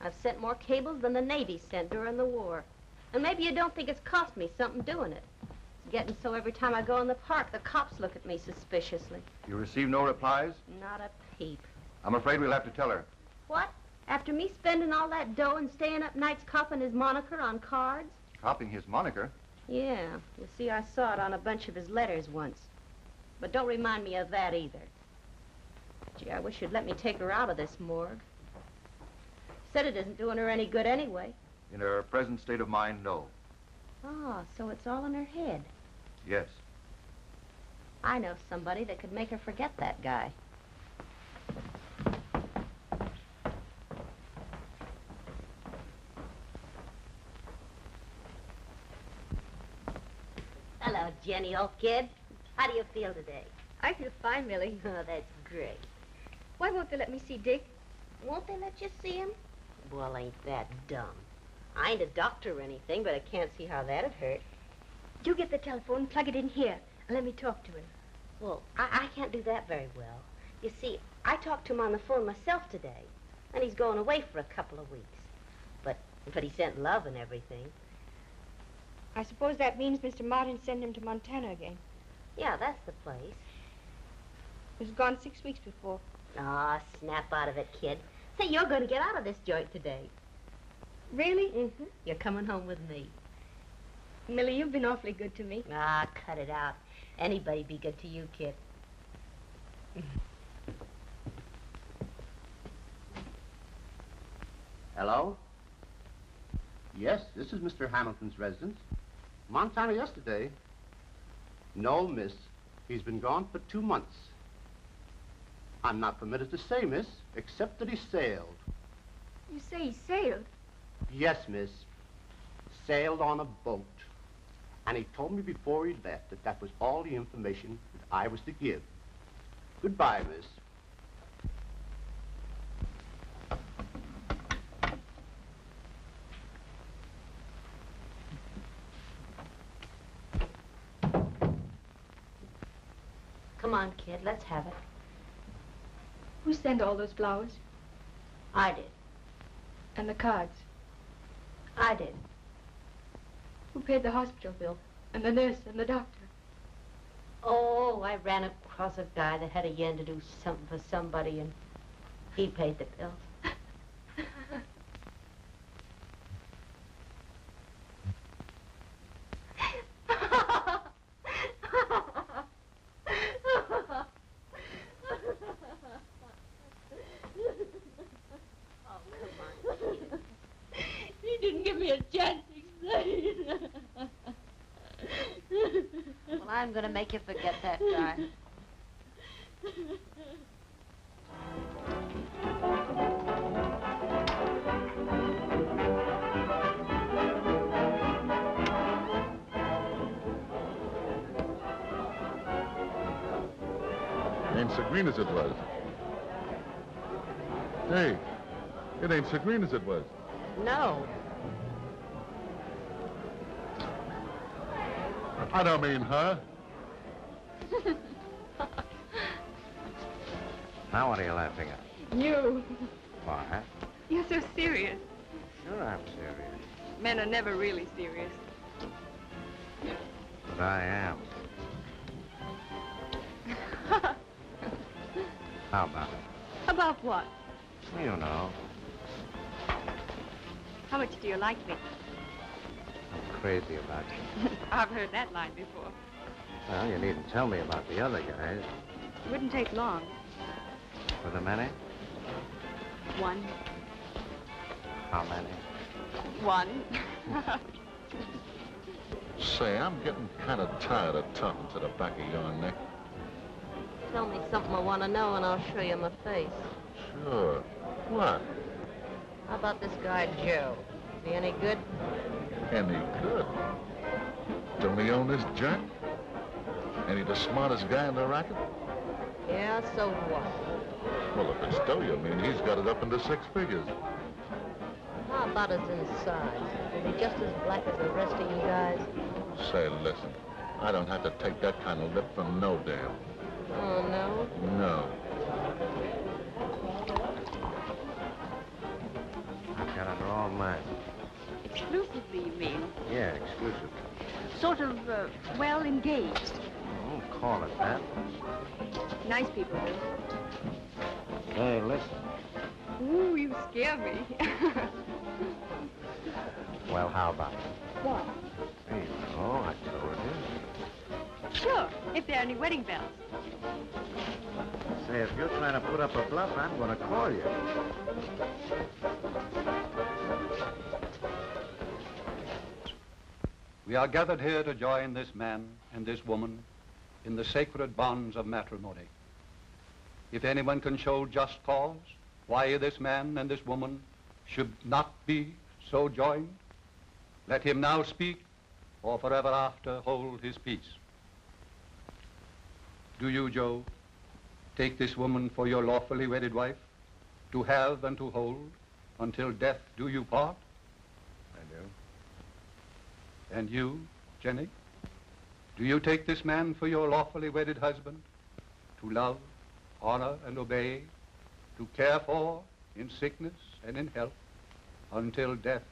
[SPEAKER 3] I've sent more cables than the Navy sent during the war. And maybe you don't think it's cost me something doing it. It's getting so every time I go in the park, the cops look at me suspiciously.
[SPEAKER 12] You received no replies?
[SPEAKER 3] Not a peep.
[SPEAKER 12] I'm afraid we'll have to tell her.
[SPEAKER 3] What? After me spending all that dough and staying up nights copying his moniker on cards?
[SPEAKER 12] Copying his moniker?
[SPEAKER 3] Yeah. You see, I saw it on a bunch of his letters once. But don't remind me of that either. Gee, I wish you'd let me take her out of this morgue. Said it isn't doing her any good anyway.
[SPEAKER 12] In her present state of mind, no.
[SPEAKER 3] Oh, so it's all in her head.
[SPEAKER 12] Yes.
[SPEAKER 3] I know somebody that could make her forget that guy. Hello, Jenny, old kid. How do you feel today?
[SPEAKER 2] I feel fine, Millie.
[SPEAKER 3] Oh, that's great.
[SPEAKER 2] Why won't they let me see Dick?
[SPEAKER 3] Won't they let you see him? Well, ain't that dumb. I ain't a doctor or anything, but I can't see how that'd hurt.
[SPEAKER 2] You get the telephone, plug it in here, and let me talk to him.
[SPEAKER 3] Well, I can't do that very well. You see, I talked to him on the phone myself today, and he's going away for a couple of weeks. But he sent love and everything.
[SPEAKER 2] I suppose that means Mr. Martin sent him to Montana again.
[SPEAKER 3] Yeah, that's the place.
[SPEAKER 2] He was gone 6 weeks before.
[SPEAKER 3] Aw, snap out of it, kid. Say, you're going to get out of this joint today.
[SPEAKER 2] Really?
[SPEAKER 3] Mm-hmm. You're coming home with me.
[SPEAKER 2] Millie, you've been awfully good to me.
[SPEAKER 3] Ah, cut it out. Anybody be good to you, kid.
[SPEAKER 13] Hello? Yes, this is Mr. Hamilton's residence. Montana yesterday. No, miss. He's been gone for 2 months. I'm not permitted to say, miss, except that he sailed.
[SPEAKER 2] You say he sailed?
[SPEAKER 13] Yes, miss. Sailed on a boat. And he told me before he left that that was all the information that I was to give. Goodbye, miss.
[SPEAKER 3] Come on, kid, let's have it.
[SPEAKER 2] Who sent all those flowers?
[SPEAKER 3] I did.
[SPEAKER 2] And the cards?
[SPEAKER 3] I did.
[SPEAKER 2] Who paid the hospital bill? And the nurse and the doctor?
[SPEAKER 3] Oh, I ran across a guy that had a yen to do something for somebody, and he paid the bills.
[SPEAKER 2] He didn't give me a chance to explain.
[SPEAKER 3] Well, I'm going to make you forget that guy.
[SPEAKER 14] Ain't so green as it was. Hey, it ain't so green as it was.
[SPEAKER 3] No.
[SPEAKER 14] I don't mean her.
[SPEAKER 11] Now what are you laughing at?
[SPEAKER 2] You.
[SPEAKER 11] Why?
[SPEAKER 2] You're so serious.
[SPEAKER 11] Sure I'm serious.
[SPEAKER 2] Men are never really serious.
[SPEAKER 11] But I am. How about it?
[SPEAKER 2] About what?
[SPEAKER 11] You know,
[SPEAKER 2] How much do you like me?
[SPEAKER 11] I'm crazy about you.
[SPEAKER 2] I've heard that line before.
[SPEAKER 11] Well, you needn't tell me about the other guys.
[SPEAKER 2] It wouldn't take long.
[SPEAKER 11] Were there many?
[SPEAKER 2] One.
[SPEAKER 11] How many?
[SPEAKER 2] One.
[SPEAKER 14] Say, I'm getting kind of tired of talking to the back of your neck.
[SPEAKER 3] Tell me something I want to know, and I'll show you my face.
[SPEAKER 14] Sure. What?
[SPEAKER 3] How about this guy, Joe? Is he any good?
[SPEAKER 14] Any good? Don't he own this joint? Ain't he the smartest guy in the racket?
[SPEAKER 3] Yeah, so what?
[SPEAKER 14] Well, if it's dough, you mean he's got it up into 6 figures.
[SPEAKER 3] How about his insides? Is he just as black as the rest of you guys?
[SPEAKER 14] Say, listen, I don't have to take that kind of lip from no damn.
[SPEAKER 3] Oh, no?
[SPEAKER 14] No.
[SPEAKER 1] I've got under all mine.
[SPEAKER 2] Exclusively, you mean?
[SPEAKER 1] Yeah, exclusive.
[SPEAKER 2] Sort of, well, engaged.
[SPEAKER 1] Don't call it that.
[SPEAKER 2] Nice people do.
[SPEAKER 1] Hey, listen.
[SPEAKER 2] Ooh, you scare me.
[SPEAKER 1] Well, how about it?
[SPEAKER 2] What?
[SPEAKER 1] Hey, oh, I told you.
[SPEAKER 2] Sure, if there are any wedding bells.
[SPEAKER 1] Say, if you're trying to put up a bluff, I'm going to call you.
[SPEAKER 15] We are gathered here to join this man and this woman in the sacred bonds of matrimony. If anyone can show just cause why this man and this woman should not be so joined, let him now speak, or forever after hold his peace. Do you, Joe, take this woman for your lawfully wedded wife, to have and to hold until death do you part?
[SPEAKER 1] I do.
[SPEAKER 15] And you, Jenny, do you take this man for your lawfully wedded husband, to love, honor, and obey, to care for in sickness and in health, until death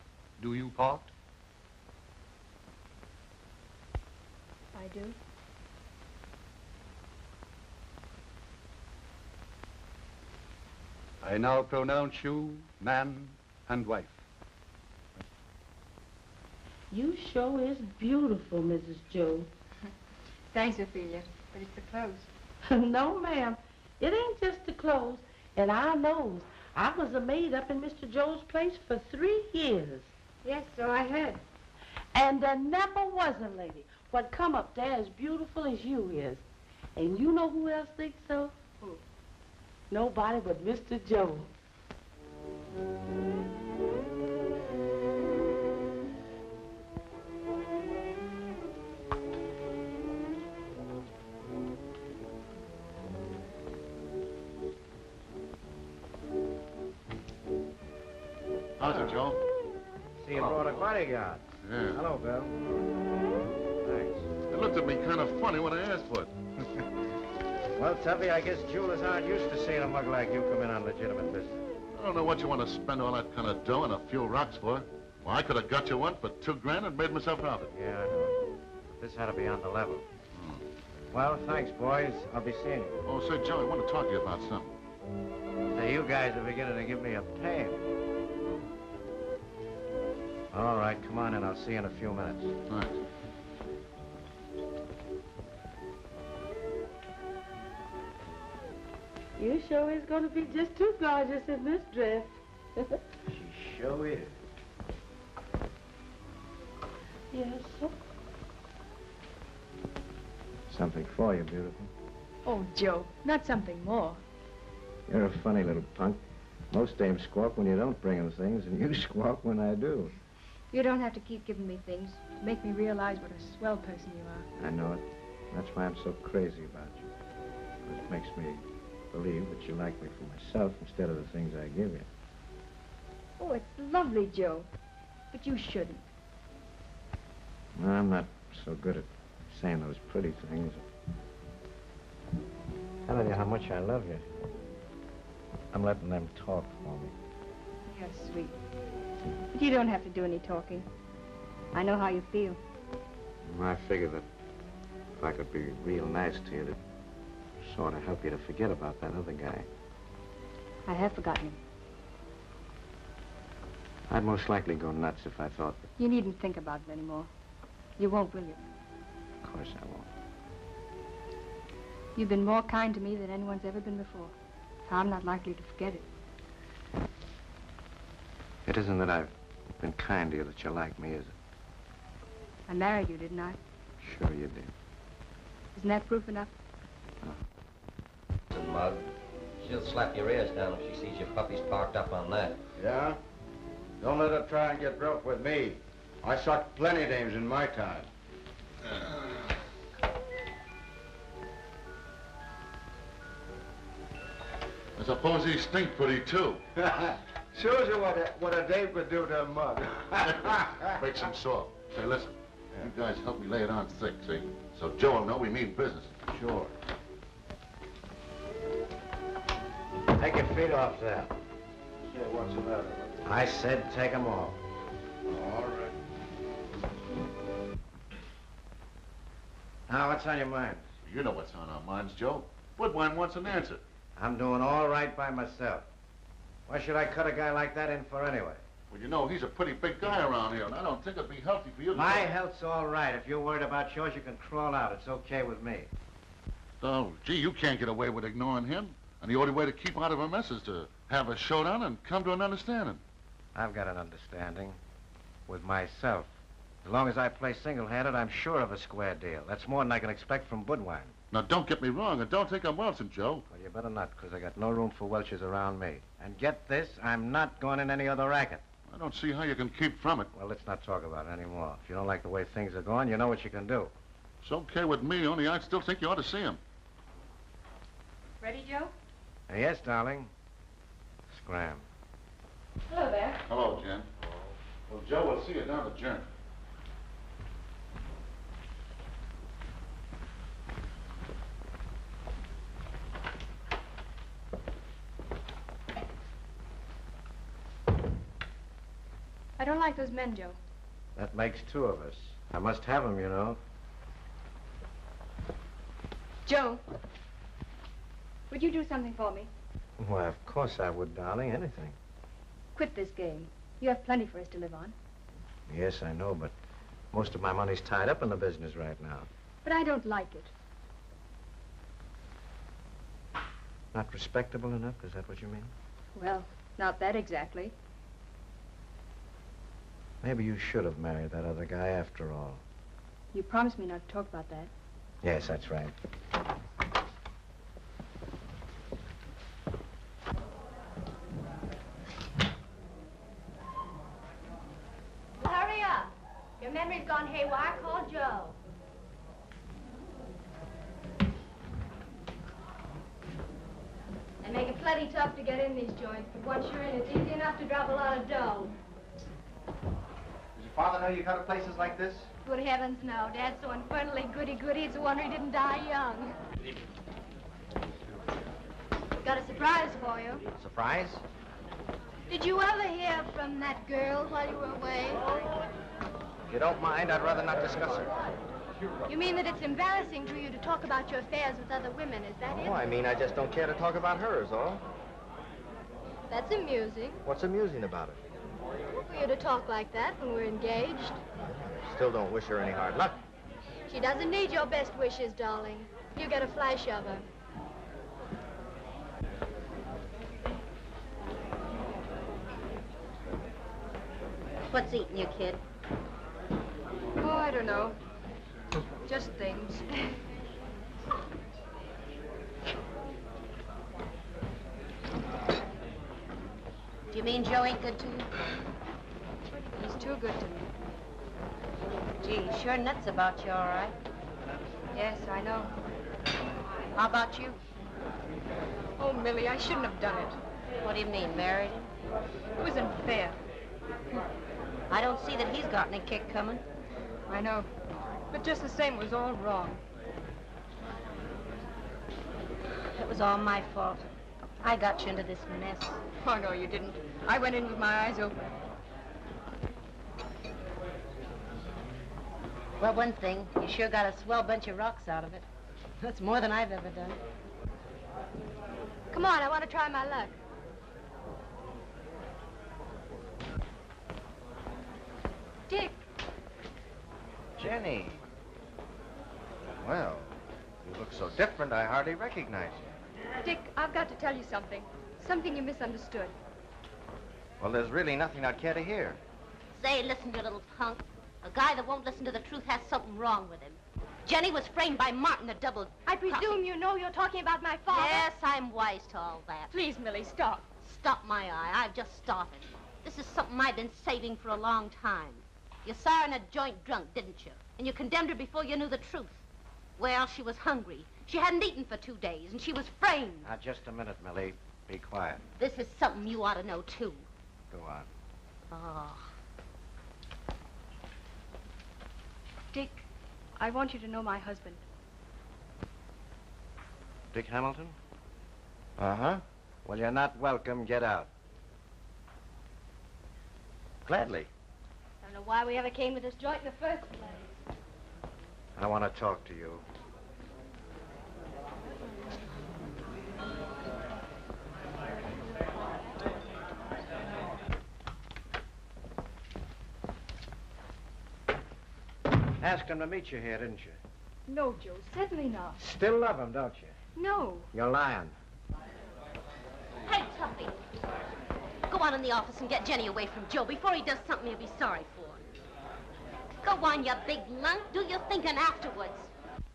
[SPEAKER 15] do you part?
[SPEAKER 2] I do.
[SPEAKER 15] I now pronounce you man and wife.
[SPEAKER 10] You sure is beautiful, Mrs. Joe.
[SPEAKER 2] Thanks, Ophelia, but it's the clothes.
[SPEAKER 10] No, ma'am. It ain't just the clothes. And I knows. I was a maid up in Mr. Joe's place for 3 years.
[SPEAKER 2] Yes, so I heard.
[SPEAKER 10] And there never was a lady what come up there as beautiful as you is. And you know who else thinks so?
[SPEAKER 2] Who?
[SPEAKER 10] Nobody but Mr. Joe.
[SPEAKER 7] How's it, Joe?
[SPEAKER 1] See, you brought a bodyguard.
[SPEAKER 14] Yeah.
[SPEAKER 1] Hello, Bill. Thanks.
[SPEAKER 14] It looked at me kind of funny when I asked for it.
[SPEAKER 1] Well, Tuffy, I guess jewelers aren't used to seeing a mug like you come in on legitimate business.
[SPEAKER 14] I don't know what you want to spend all that kind of dough and a few rocks for. Well, I could have got you one for $2 grand and made myself profit.
[SPEAKER 1] Yeah, I know. This had to be on the level. Well, thanks, boys. I'll be seeing you.
[SPEAKER 14] Oh, say, Joe, I want to talk to you about something.
[SPEAKER 1] Say, you guys are beginning to give me a pain. All right, come on in. I'll see you in a few minutes.
[SPEAKER 14] Thanks.
[SPEAKER 10] You sure is going to be just too gorgeous in this dress.
[SPEAKER 1] She sure is.
[SPEAKER 10] Yes, sir.
[SPEAKER 1] Something for you, beautiful.
[SPEAKER 2] Oh, Joe, not something more.
[SPEAKER 1] You're a funny little punk. Most dames squawk when you don't bring them things, and you squawk when I do.
[SPEAKER 2] You don't have to keep giving me things. Make me realize what a swell person you are.
[SPEAKER 1] I know it. That's why I'm so crazy about you. It makes me believe that you like me for myself instead of the things I give you.
[SPEAKER 2] Oh, it's lovely, Joe. But you shouldn't.
[SPEAKER 1] No, I'm not so good at saying those pretty things. Telling you how much I love you. I'm letting them talk for me.
[SPEAKER 2] You're sweet. But you don't have to do any talking. I know how you feel.
[SPEAKER 1] I figure that if I could be real nice to you, it'd sort of help you to forget about that other guy.
[SPEAKER 2] I have forgotten him.
[SPEAKER 1] I'd most likely go nuts if I thought that.
[SPEAKER 2] You needn't think about it anymore. You won't, will you?
[SPEAKER 1] Of course I won't.
[SPEAKER 2] You've been more kind to me than anyone's ever been before. So I'm not likely to forget it.
[SPEAKER 1] It isn't that I've been kind to you that you like me, is it?
[SPEAKER 2] I married you, didn't I?
[SPEAKER 1] Sure you did.
[SPEAKER 2] Isn't that proof enough?
[SPEAKER 16] The mug. She'll slap your ears down if she sees your puppies parked up on that.
[SPEAKER 11] Yeah? Don't let her try and get broke with me. I sucked plenty of dames in my time.
[SPEAKER 14] I suppose he stink pretty, too.
[SPEAKER 11] Shows you what a dame could do to a mug.
[SPEAKER 14] Breaks him soft. Say, listen, you guys help me lay it on thick, see? So Joe will know we mean business.
[SPEAKER 11] Sure.
[SPEAKER 17] Take your feet off there.
[SPEAKER 11] Yeah, what's the matter?
[SPEAKER 17] I said take them off.
[SPEAKER 11] All right.
[SPEAKER 17] Now, what's on your mind?
[SPEAKER 14] You know what's on our minds, Joe. Woodwine wants an answer.
[SPEAKER 17] I'm doing all right by myself. Why should I cut a guy like that in for anyway?
[SPEAKER 14] Well, you know, he's a pretty big guy around here, and I don't think it'd be healthy for you to...
[SPEAKER 17] My health's all right. If you're worried about yours, you can crawl out. It's okay with me.
[SPEAKER 14] Oh, gee, you can't get away with ignoring him. And the only way to keep out of a mess is to have a showdown and come to an understanding.
[SPEAKER 17] I've got an understanding with myself. As long as I play single-handed, I'm sure of a square deal. That's more than I can expect from Budwine.
[SPEAKER 14] Now, don't get me wrong, and don't think I'm welching, Joe.
[SPEAKER 17] Well, you better not, because I got no room for Welchers around me. And get this, I'm not going in any other racket.
[SPEAKER 14] I don't see how you can keep from it.
[SPEAKER 17] Well, let's not talk about it anymore. If you don't like the way things are going, you know what you can do.
[SPEAKER 14] It's okay with me, only I still think you ought to see him.
[SPEAKER 2] Ready, Joe?
[SPEAKER 17] Yes, darling. Scram.
[SPEAKER 2] Hello there.
[SPEAKER 14] Hello, Jen. Well, Joe, we'll see you down the journey.
[SPEAKER 2] I don't like those men, Joe.
[SPEAKER 17] That makes two of us. I must have them, you know.
[SPEAKER 2] Joe, would you do something for me?
[SPEAKER 17] Why, of course I would, darling. Anything.
[SPEAKER 2] Quit this game. You have plenty for us to live on.
[SPEAKER 17] Yes, I know, but most of my money's tied up in the business right now.
[SPEAKER 2] But I don't like it.
[SPEAKER 17] Not respectable enough? Is that what you mean?
[SPEAKER 2] Well, not that exactly.
[SPEAKER 17] Maybe you should have married that other guy after all.
[SPEAKER 2] You promised me not to talk about that.
[SPEAKER 17] Yes, that's right.
[SPEAKER 2] Hurry up. Your memory's gone haywire. Call Joe. They make it plenty tough to get in these joints, but once you're in, it's easy enough to drop a lot of dough.
[SPEAKER 13] Does your father know you go to places like this?
[SPEAKER 2] Good heavens, no. Dad's so infernally goody-goody, it's a wonder he didn't die young. Got a surprise for you.
[SPEAKER 13] Surprise?
[SPEAKER 2] Did you ever hear from that girl while you were away?
[SPEAKER 13] If you don't mind, I'd rather not discuss her.
[SPEAKER 2] You mean that it's embarrassing to you to talk about your affairs with other women, is that it?
[SPEAKER 1] Oh, I mean, I just don't care to talk about her, is all.
[SPEAKER 2] That's amusing.
[SPEAKER 1] What's amusing about it?
[SPEAKER 2] For you to talk like that when we're engaged.
[SPEAKER 1] Still don't wish her any hard luck.
[SPEAKER 2] She doesn't need your best wishes, darling. You get a flash of her.
[SPEAKER 3] What's eating you, kid?
[SPEAKER 2] Oh, I don't know. Just things.
[SPEAKER 3] Do you mean Joe ain't good to you?
[SPEAKER 2] He's too good to me.
[SPEAKER 3] Gee, he's sure nuts about you, all right.
[SPEAKER 2] Yes, I know.
[SPEAKER 3] How about you?
[SPEAKER 2] Oh, Millie, I shouldn't have done it.
[SPEAKER 3] What do you mean, married him?
[SPEAKER 2] It was unfair.
[SPEAKER 3] I don't see that he's got any kick coming.
[SPEAKER 2] I know. But just the same, it was all wrong.
[SPEAKER 3] It was all my fault. I got you into this mess.
[SPEAKER 2] Oh, no, you didn't. I went in with my eyes open.
[SPEAKER 3] Well, one thing, you sure got a swell bunch of rocks out of it. That's more than I've ever done.
[SPEAKER 2] Come on, I want to try my luck. Dick.
[SPEAKER 13] Jenny. Well, you look so different, I hardly recognize you.
[SPEAKER 2] Dick, I've got to tell you something. Something you misunderstood.
[SPEAKER 13] Well, there's really nothing I'd care to hear.
[SPEAKER 3] Say, listen, you little punk. A guy that won't listen to the truth has something wrong with him. Jenny was framed by Martin, the double...
[SPEAKER 2] I presume you know you're talking about my father.
[SPEAKER 3] Yes, I'm wise to all that.
[SPEAKER 2] Please, Millie, stop.
[SPEAKER 3] Stop my eye. I've just started. This is something I've been saving for a long time. You saw her in a joint drunk, didn't you? And you condemned her before you knew the truth. Well, she was hungry. She hadn't eaten for 2 days, and she was framed.
[SPEAKER 17] Now, just a minute, Millie. Be quiet.
[SPEAKER 3] This is something you ought to know, too.
[SPEAKER 17] Go on.
[SPEAKER 3] Oh.
[SPEAKER 2] Dick, I want you to know my husband.
[SPEAKER 17] Dick Hamilton?
[SPEAKER 13] Uh-huh.
[SPEAKER 17] Well, you're not welcome. Get out. Gladly.
[SPEAKER 2] I don't know why we ever came to this joint in the first place.
[SPEAKER 17] I want to talk to you. Asked him to meet you here, didn't you?
[SPEAKER 2] No, Joe, certainly not.
[SPEAKER 17] Still love him, don't you?
[SPEAKER 2] No.
[SPEAKER 17] You're lying.
[SPEAKER 3] Hey, Tuffy. Go on in the office and get Jenny away from Joe before he does something he'll be sorry for. Go on, you big lunk. Do your thinking afterwards.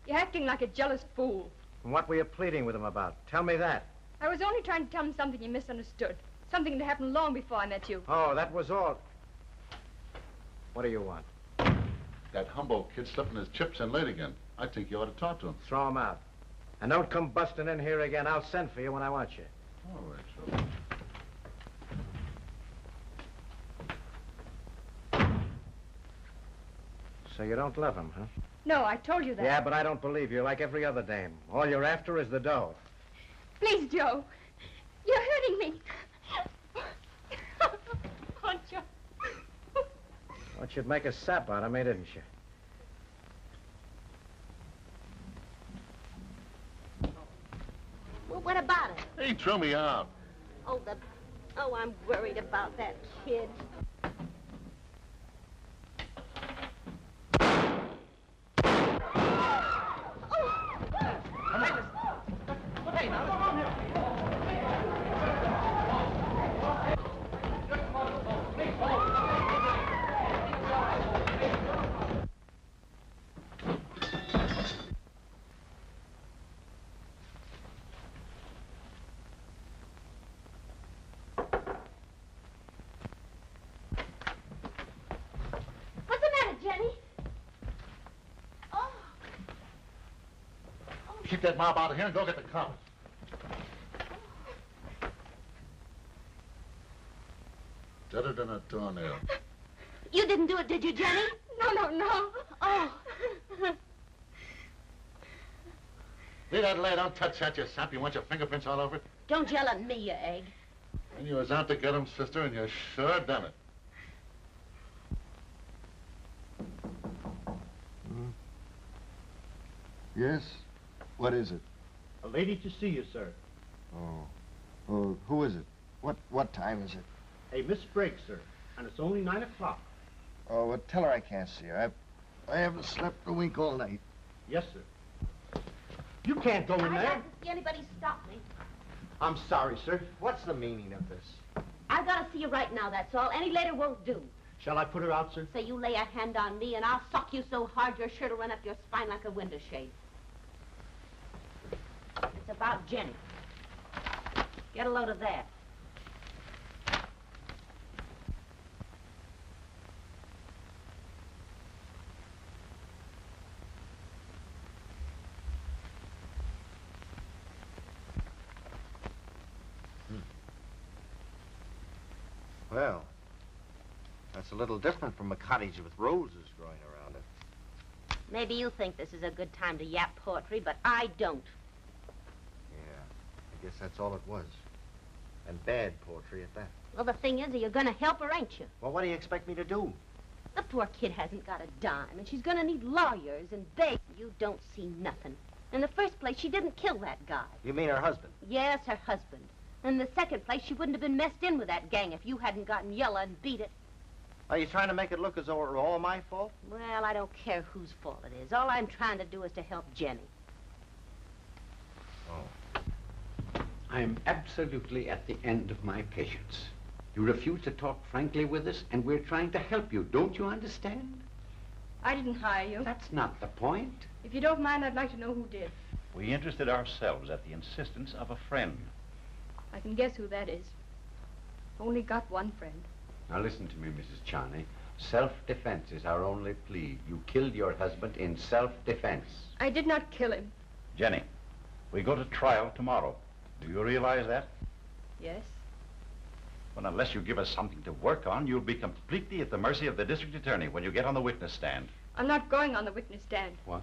[SPEAKER 2] You're acting like a jealous fool.
[SPEAKER 17] And what were you pleading with him about? Tell me that.
[SPEAKER 2] I was only trying to tell him something you misunderstood. Something that happened long before I met you.
[SPEAKER 17] Oh, that was all. What do you want?
[SPEAKER 14] That Humboldt kid slipping his chips in late again. I think you ought to talk to him.
[SPEAKER 17] Throw him out. And don't come busting in here again. I'll send for you when I want you.
[SPEAKER 14] All right, sure.
[SPEAKER 17] So you don't love him, huh?
[SPEAKER 2] No, I told you that.
[SPEAKER 17] Yeah, but I don't believe you, like every other dame. All you're after is the dough.
[SPEAKER 2] Please, Joe. You're hurting me. Oh, Joe.
[SPEAKER 17] Well, you'd make a sap out of me, didn't you?
[SPEAKER 3] Well, what about it?
[SPEAKER 14] He threw me out.
[SPEAKER 3] Oh, I'm worried about that kid.
[SPEAKER 17] Hey, now, come on here.
[SPEAKER 3] What's the matter, Jenny? Oh.
[SPEAKER 14] Keep that mob out of here and go get the cops. Deader than a doornail.
[SPEAKER 3] You didn't do it, did you, Jenny?
[SPEAKER 2] No.
[SPEAKER 3] Oh.
[SPEAKER 14] Leave that lay. Don't touch that, you sap. You want your fingerprints all over it?
[SPEAKER 3] Don't yell at me, you egg.
[SPEAKER 14] And you was out to get him, sister, and you sure done it.
[SPEAKER 11] Yes? What is it?
[SPEAKER 18] A lady to see you, sir.
[SPEAKER 11] Oh, who is it? What time is it?
[SPEAKER 18] A Miss Briggs, sir. And it's only 9 o'clock.
[SPEAKER 11] Oh, well, tell her I can't see her. I haven't slept a wink all night.
[SPEAKER 18] Yes, sir. You can't go in
[SPEAKER 3] I'd
[SPEAKER 18] there.
[SPEAKER 3] like to see anybody stop me.
[SPEAKER 18] I'm sorry, sir.
[SPEAKER 11] What's the meaning of this?
[SPEAKER 3] I gotta see you right now, that's all. Any later won't do.
[SPEAKER 18] Shall I put her out, sir?
[SPEAKER 3] Say you lay a hand on me and I'll sock you so hard your shirt will run up your spine like a window shade. It's about Jenny. Get a load of that.
[SPEAKER 11] Well, that's a little different from a cottage with roses growing around it.
[SPEAKER 3] Maybe you think this is a good time to yap poetry, but I don't.
[SPEAKER 11] Yeah, I guess that's all it was. And bad poetry at that.
[SPEAKER 3] Well, the thing is, you're gonna help her, ain't you?
[SPEAKER 11] Well, what do you expect me to do?
[SPEAKER 3] The poor kid hasn't got a dime, and she's gonna need lawyers and beg. You don't see nothing. In the first place, she didn't kill that guy.
[SPEAKER 11] You mean her husband?
[SPEAKER 3] Yes, her husband. In the second place, she wouldn't have been messed in with that gang if you hadn't gotten yellow and beat it.
[SPEAKER 11] Are you trying to make it look as though it were all my fault?
[SPEAKER 3] Well, I don't care whose fault it is. All I'm trying to do is to help Jenny.
[SPEAKER 11] Oh.
[SPEAKER 19] I am absolutely at the end of my patience. You refuse to talk frankly with us, and we're trying to help you. Don't you understand?
[SPEAKER 2] I didn't hire you.
[SPEAKER 19] That's not the point.
[SPEAKER 2] If you don't mind, I'd like to know who did.
[SPEAKER 20] We interested ourselves at the insistence of a friend.
[SPEAKER 2] I can guess who that is. Only got one friend.
[SPEAKER 19] Now listen to me, Mrs. Charney. Self-defense is our only plea. You killed your husband in self-defense.
[SPEAKER 2] I did not kill him.
[SPEAKER 20] Jenny, we go to trial tomorrow. Do you realize that?
[SPEAKER 2] Yes.
[SPEAKER 20] Well, unless you give us something to work on, you'll be completely at the mercy of the district attorney when you get on the witness stand.
[SPEAKER 2] I'm not going on the witness stand.
[SPEAKER 19] What?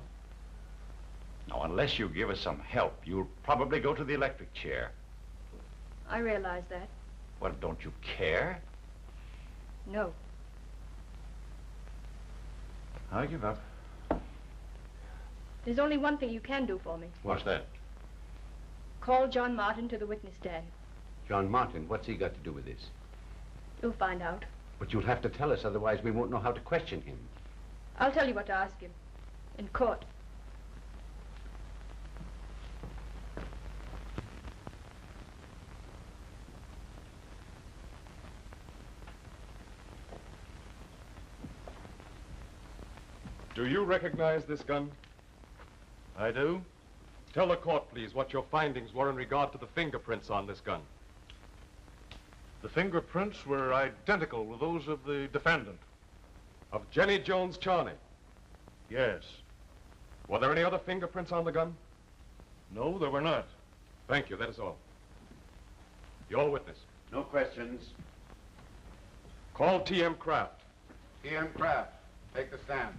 [SPEAKER 20] Now, unless you give us some help, you'll probably go to the electric chair.
[SPEAKER 2] I realize that.
[SPEAKER 20] Well, don't you care?
[SPEAKER 2] No.
[SPEAKER 20] I give up.
[SPEAKER 2] There's only one thing you can do for me.
[SPEAKER 20] What's that?
[SPEAKER 2] Call John Martin to the witness stand.
[SPEAKER 19] John Martin, what's he got to do with this?
[SPEAKER 2] You'll find out.
[SPEAKER 19] But you'll have to tell us, otherwise we won't know how to question him.
[SPEAKER 2] I'll tell you what to ask him. In court.
[SPEAKER 21] Do you recognize this gun?
[SPEAKER 4] I do.
[SPEAKER 21] Tell the court, please, what your findings were in regard to the fingerprints on this gun.
[SPEAKER 4] The fingerprints were identical with those of the defendant.
[SPEAKER 21] Of Jenny Jones Charney?
[SPEAKER 4] Yes.
[SPEAKER 21] Were there any other fingerprints on the gun?
[SPEAKER 4] No, there were not.
[SPEAKER 21] Thank you, that is all. Your witness.
[SPEAKER 19] No questions.
[SPEAKER 21] Call T.M. Kraft.
[SPEAKER 11] T.M. Kraft, take the stand.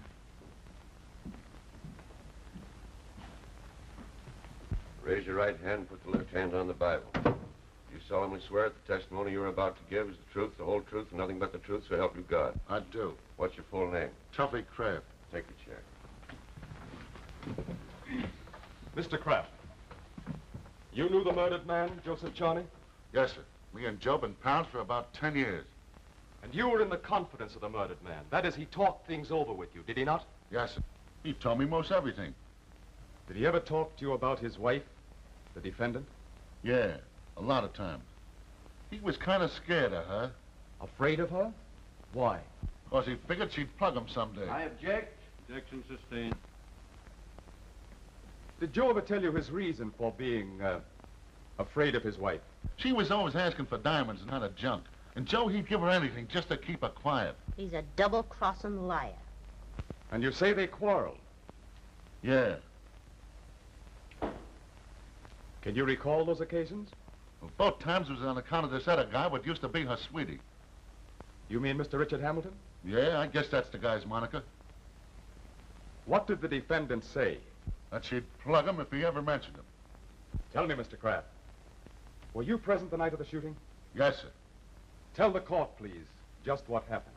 [SPEAKER 22] Raise your right hand and put the left hand on the Bible. You solemnly swear that the testimony you're about to give is the truth, the whole truth, and nothing but the truth, so help you God.
[SPEAKER 14] I do.
[SPEAKER 22] What's your full name?
[SPEAKER 14] Tuffy Kraft.
[SPEAKER 22] Take a chair.
[SPEAKER 21] Mr. Kraft, you knew the murdered man, Joseph Charney?
[SPEAKER 14] Yes, sir. Me and Joe been pals for about 10 years.
[SPEAKER 21] And you were in the confidence of the murdered man. That is, he talked things over with you, did he not?
[SPEAKER 14] Yes, sir. He told me most everything.
[SPEAKER 21] Did he ever talk to you about his wife, the defendant?
[SPEAKER 14] Yeah, a lot of times. He was kind of scared of her.
[SPEAKER 21] Afraid of her? Why?
[SPEAKER 14] Because he figured she'd plug him someday.
[SPEAKER 22] I object.
[SPEAKER 4] Objection sustained.
[SPEAKER 21] Did Joe ever tell you his reason for being, afraid of his wife?
[SPEAKER 14] She was always asking for diamonds and not a junk. And Joe, he'd give her anything just to keep her quiet.
[SPEAKER 3] He's a double-crossing liar.
[SPEAKER 21] And you say they quarreled?
[SPEAKER 14] Yeah.
[SPEAKER 21] Can you recall those occasions?
[SPEAKER 14] Well, both times was on account of this other guy what used to be her sweetie.
[SPEAKER 21] You mean Mr. Richard Hamilton?
[SPEAKER 14] Yeah, I guess that's the guy's moniker.
[SPEAKER 21] What did the defendant say?
[SPEAKER 14] That she'd plug him if he ever mentioned him.
[SPEAKER 21] Tell me, Mr. Kraft. Were you present the night of the shooting?
[SPEAKER 14] Yes, sir.
[SPEAKER 21] Tell the court, please, just what happened.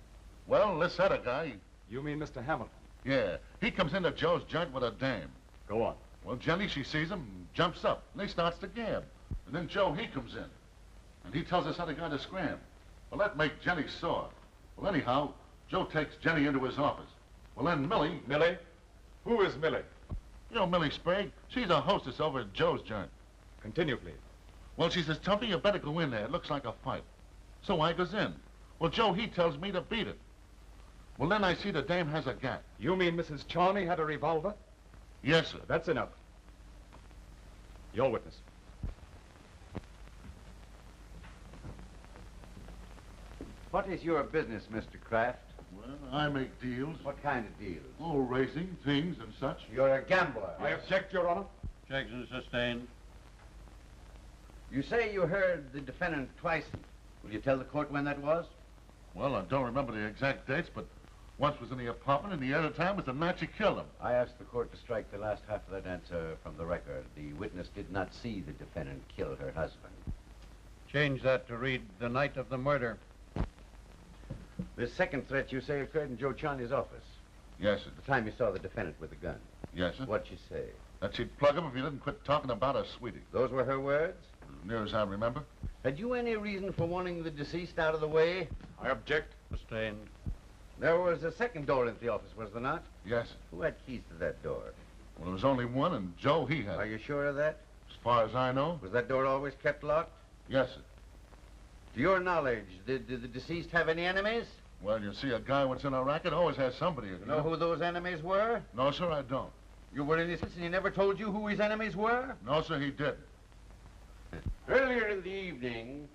[SPEAKER 14] Well, this other guy...
[SPEAKER 21] You mean Mr. Hamilton?
[SPEAKER 14] Yeah, he comes into Joe's joint with a dame.
[SPEAKER 21] Go on.
[SPEAKER 14] Well, Jenny, she sees him, and jumps up, and they starts to gab. And then Joe, he comes in, and he tells this other guy to scram. Well, that make Jenny sore. Well, anyhow, Joe takes Jenny into his office. Well, then Millie...
[SPEAKER 21] Millie? Who is Millie?
[SPEAKER 14] You know Millie Sprague? She's a hostess over at Joe's joint.
[SPEAKER 21] Continue, please.
[SPEAKER 14] Well, she says, Tuffy, you better go in there. It looks like a fight. So I goes in. Well, Joe, he tells me to beat it. Well, then I see the dame has a gat.
[SPEAKER 21] You mean Mrs. Charney had a revolver?
[SPEAKER 14] Yes, sir.
[SPEAKER 21] That's enough. Your witness.
[SPEAKER 19] What is your business, Mr. Kraft?
[SPEAKER 14] Well, I make deals.
[SPEAKER 19] What kind of deals?
[SPEAKER 14] Oh, racing, things, and such.
[SPEAKER 19] You're a gambler.
[SPEAKER 21] I object, Your Honor.
[SPEAKER 4] Objection sustained.
[SPEAKER 19] You say you heard the defendant twice. Will you tell the court when that was?
[SPEAKER 14] Well, I don't remember the exact dates, but once was in the apartment, and the other time was the night she killed him.
[SPEAKER 19] I asked the court to strike the last half of that answer from the record. The witness did not see the defendant kill her husband.
[SPEAKER 4] Change that to read the night of the murder.
[SPEAKER 19] This second threat you say occurred in Joe Charney's office.
[SPEAKER 14] Yes, sir.
[SPEAKER 19] The time you saw the defendant with the gun.
[SPEAKER 14] Yes, sir.
[SPEAKER 19] What'd she say?
[SPEAKER 14] That she'd plug him if he didn't quit talking about her sweetie.
[SPEAKER 19] Those were her words?
[SPEAKER 14] As near as I remember.
[SPEAKER 19] Had you any reason for wanting the deceased out of the way?
[SPEAKER 21] I object.
[SPEAKER 4] Sustained.
[SPEAKER 19] There was a second door into the office, was there not?
[SPEAKER 14] Yes, sir.
[SPEAKER 19] Who had keys to that door?
[SPEAKER 14] Well, there was only one, and Joe, he had.
[SPEAKER 19] Are you sure of that?
[SPEAKER 14] As far as I know.
[SPEAKER 19] Was that door always kept locked?
[SPEAKER 14] Yes, sir.
[SPEAKER 19] To your knowledge, did the deceased have any enemies?
[SPEAKER 14] Well, you see, a guy what's in a racket always has somebody.
[SPEAKER 19] You know who those enemies were?
[SPEAKER 14] No, sir, I don't.
[SPEAKER 19] You were in his house and he never told you who his enemies were?
[SPEAKER 14] No, sir, he didn't.
[SPEAKER 19] Earlier in the evening,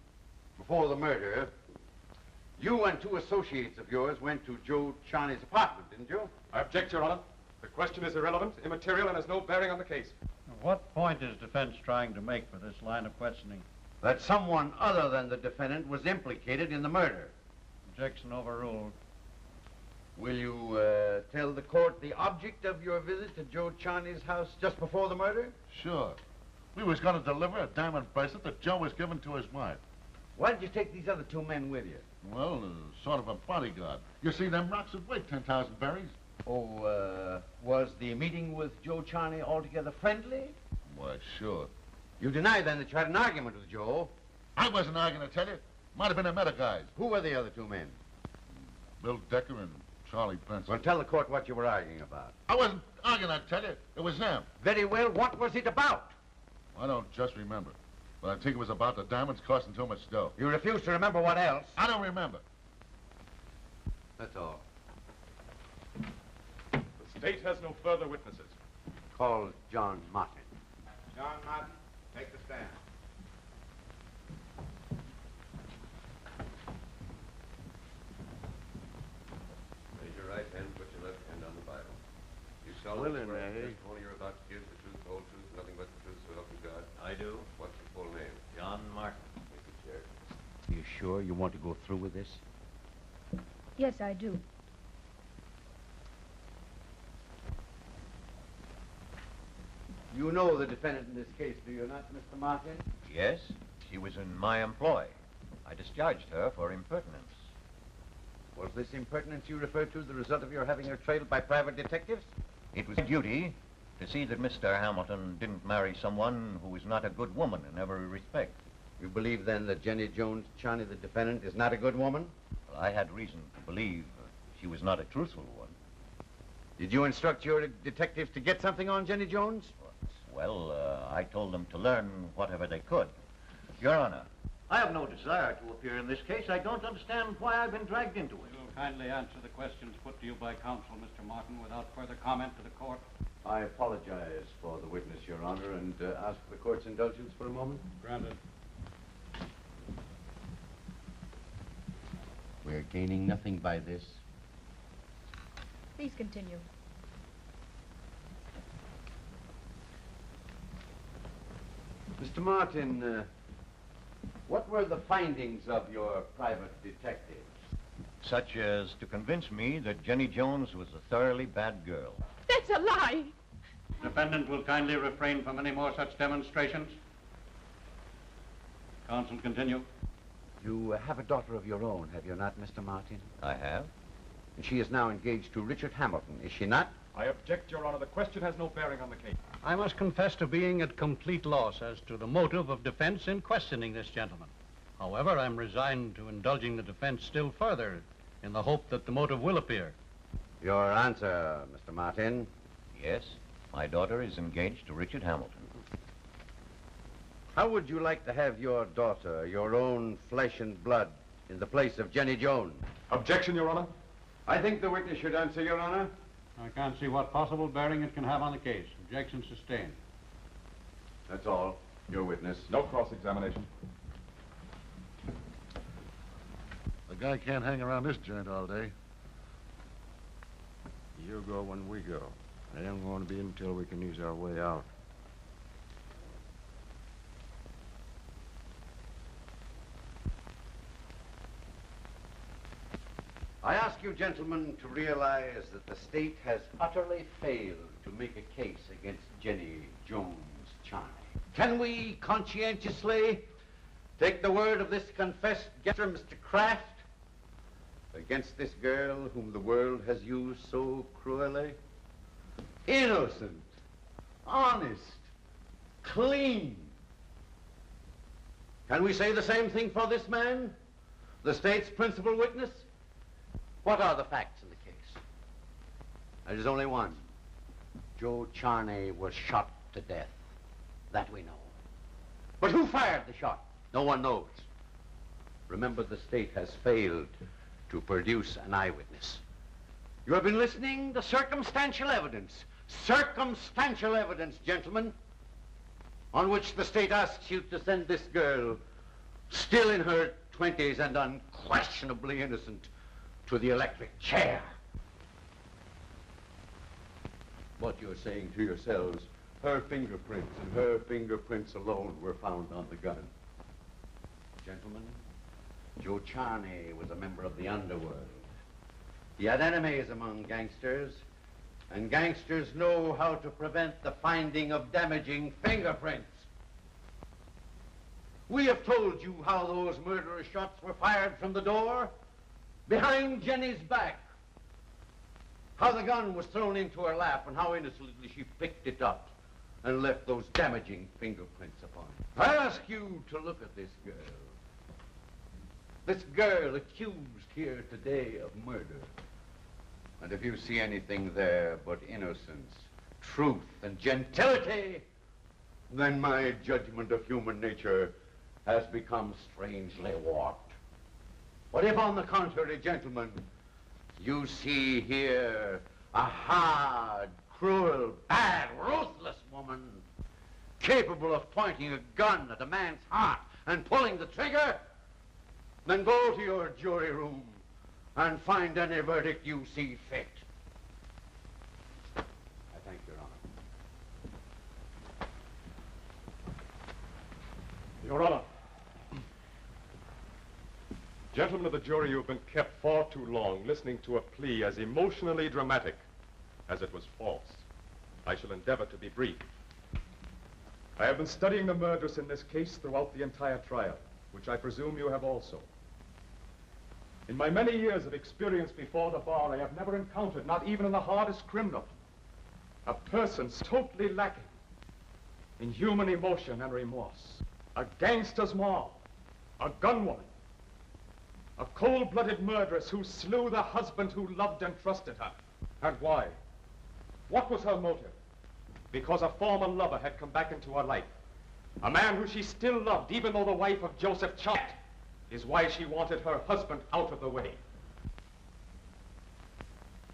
[SPEAKER 19] before the murder, you and two associates of yours went to Joe Charney's apartment, didn't you?
[SPEAKER 21] I object, Your Honor. The question is irrelevant, immaterial, and has no bearing on the case.
[SPEAKER 4] What point is defense trying to make for this line of questioning?
[SPEAKER 19] That someone other than the defendant was implicated in the murder.
[SPEAKER 4] Objection overruled.
[SPEAKER 19] Will you tell the court the object of your visit to Joe Charney's house just before the murder?
[SPEAKER 14] Sure. We was going to deliver a diamond bracelet that Joe was giving to his wife.
[SPEAKER 19] Why did you take these other two men with you?
[SPEAKER 14] Well, sort of a bodyguard. You see, them rocks would weigh 10,000 berries.
[SPEAKER 19] Oh, was the meeting with Joe Charney altogether friendly?
[SPEAKER 14] Why, sure.
[SPEAKER 19] You deny, then, that you had an argument with Joe?
[SPEAKER 14] I wasn't arguing, I tell you. Might have been a meta guys.
[SPEAKER 19] Who were the other two men?
[SPEAKER 14] Bill Decker and Charlie Benson.
[SPEAKER 19] Well, tell the court what you were arguing about.
[SPEAKER 14] I wasn't arguing, I tell you. It was them.
[SPEAKER 19] Very well. What was it about?
[SPEAKER 14] I don't just remember. But I think it was about the diamonds costing too much dough.
[SPEAKER 19] You refuse to remember what else?
[SPEAKER 14] I don't remember.
[SPEAKER 19] That's all.
[SPEAKER 21] The state has no further witnesses.
[SPEAKER 19] Call John Martin.
[SPEAKER 13] John Martin, take the stand.
[SPEAKER 22] Raise your right hand, put your left hand on the Bible. You solemnly swear that the testimony you're about to give the truth, the whole truth, nothing but the truth, so help you God.
[SPEAKER 1] I do.
[SPEAKER 22] What's your full name?
[SPEAKER 1] John Martin.
[SPEAKER 22] Take the chair.
[SPEAKER 13] You sure you want to go through with this?
[SPEAKER 2] Yes, I do.
[SPEAKER 19] You know the defendant in this case, do you not, Mr. Martin?
[SPEAKER 6] Yes, she was in my employ. I discharged her for impertinence.
[SPEAKER 19] Was this impertinence you referred to the result of your having her trailed by private detectives?
[SPEAKER 6] It was my duty to see that Mr. Hamilton didn't marry someone who was not a good woman in every respect.
[SPEAKER 19] You believe, then, that Jenny Jones, Charney, the defendant, is not a good woman?
[SPEAKER 6] Well, I had reason to believe she was not a truthful one.
[SPEAKER 19] Did you instruct your detectives to get something on Jenny Jones?
[SPEAKER 6] Well, I told them to learn whatever they could. Your Honor, I have no desire to appear in this case. I don't understand why I've been dragged into it.
[SPEAKER 15] You'll kindly answer the questions put to you by counsel, Mr. Martin, without further comment to the court.
[SPEAKER 19] I apologize for the witness, Your Honor, and ask for the court's indulgence for a moment.
[SPEAKER 15] Granted.
[SPEAKER 13] We're gaining nothing by this.
[SPEAKER 2] Please continue.
[SPEAKER 19] Mr. Martin, what were the findings of your private detectives?
[SPEAKER 6] Such as to convince me that Jenny Jones was a thoroughly bad girl.
[SPEAKER 2] That's a lie.
[SPEAKER 15] Defendant will kindly refrain from any more such demonstrations. Counsel, continue.
[SPEAKER 19] You have a daughter of your own, have you not, Mr. Martin?
[SPEAKER 6] I have.
[SPEAKER 19] And she is now engaged to Richard Hamilton, is she not?
[SPEAKER 21] I object, Your Honor. The question has no bearing on the case.
[SPEAKER 15] I must confess to being at complete loss as to the motive of defense in questioning this gentleman. However, I'm resigned to indulging the defense still further in the hope that the motive will appear.
[SPEAKER 19] Your answer, Mr. Martin?
[SPEAKER 6] Yes, my daughter is engaged to Richard Hamilton.
[SPEAKER 19] How would you like to have your daughter, your own flesh and blood, in the place of Jenny Jones?
[SPEAKER 21] Objection, Your Honor.
[SPEAKER 19] I think the witness should answer, Your Honor.
[SPEAKER 15] I can't see what possible bearing it can have on the case. Objection sustained.
[SPEAKER 19] That's all. Your witness.
[SPEAKER 21] No cross-examination.
[SPEAKER 14] The guy can't hang around this joint all day.
[SPEAKER 11] You go when we go. I don't want to be until we can ease our way out.
[SPEAKER 19] I ask you, gentlemen, to realize that the state has utterly failed to make a case against Jenny Jones Charney. Can we conscientiously take the word of this confessed gangster, Mr. Kraft, against this girl whom the world has used so cruelly? Innocent, honest, clean. Can we say the same thing for this man, the state's principal witness? What are the facts in the case? There is only one. Joe Charney was shot to death. That we know. But who fired the shot? No one knows. Remember, the state has failed to produce an eyewitness. You have been listening to circumstantial evidence. Circumstantial evidence, gentlemen, on which the state asks you to send this girl, still in her 20s and unquestionably innocent, to the electric chair. What you're saying to yourselves, her fingerprints and her fingerprints alone were found on the gun. Gentlemen, Joe Charney was a member of the underworld. He had enemies among gangsters, and gangsters know how to prevent the finding of damaging fingerprints. We have told you how those murderous shots were fired from the door, behind Jenny's back. How the gun was thrown into her lap and how innocently she picked it up and left those damaging fingerprints upon it. I ask you to look at this girl. This girl accused here today of murder. And if you see anything there but innocence, truth, and gentility, then my judgment of human nature has become strangely warped. But if, on the contrary, gentlemen, you see here a hard, cruel, bad, ruthless woman, capable of pointing a gun at a man's heart and pulling the trigger, then go to your jury room and find any verdict you see fit. I thank Your Honor.
[SPEAKER 21] Your Honor. Gentlemen of the jury, you have been kept far too long listening to a plea as emotionally dramatic as it was false. I shall endeavor to be brief. I have been studying the murderess in this case throughout the entire trial, which I presume you have also. In my many years of experience before the bar, I have never encountered, not even in the hardest criminal, a person totally lacking in human emotion and remorse. A gangster's mob, a gunwoman, a cold-blooded murderess who slew the husband who loved and trusted her. And why? What was her motive? Because a former lover had come back into her life. A man who she still loved, even though the wife of Joseph Chant, is why she wanted her husband out of the way.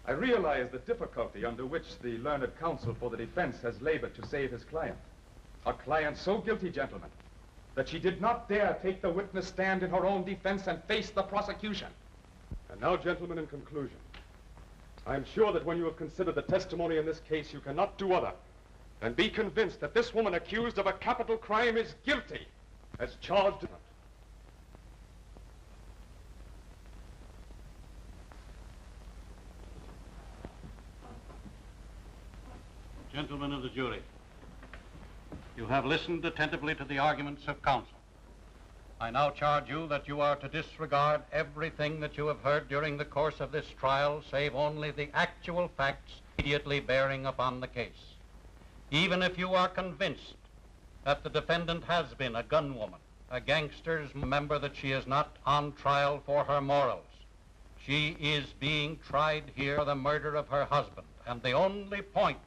[SPEAKER 21] I realize the difficulty under which the learned counsel for the defense has labored to save his client. A client so guilty, gentlemen, that she did not dare take the witness stand in her own defense and face the prosecution. And now, gentlemen, in conclusion, I am sure that when you have considered the testimony in this case, you cannot do other than be convinced that this woman accused of a capital crime is guilty as charged.
[SPEAKER 15] Gentlemen of the jury, you have listened attentively to the arguments of counsel. I now charge you that you are to disregard everything that you have heard during the course of this trial, save only the actual facts immediately bearing upon the case. Even if you are convinced that the defendant has been a gunwoman, a gangster's, remember that she is not on trial for her morals. She is being tried here for the murder of her husband, and the only point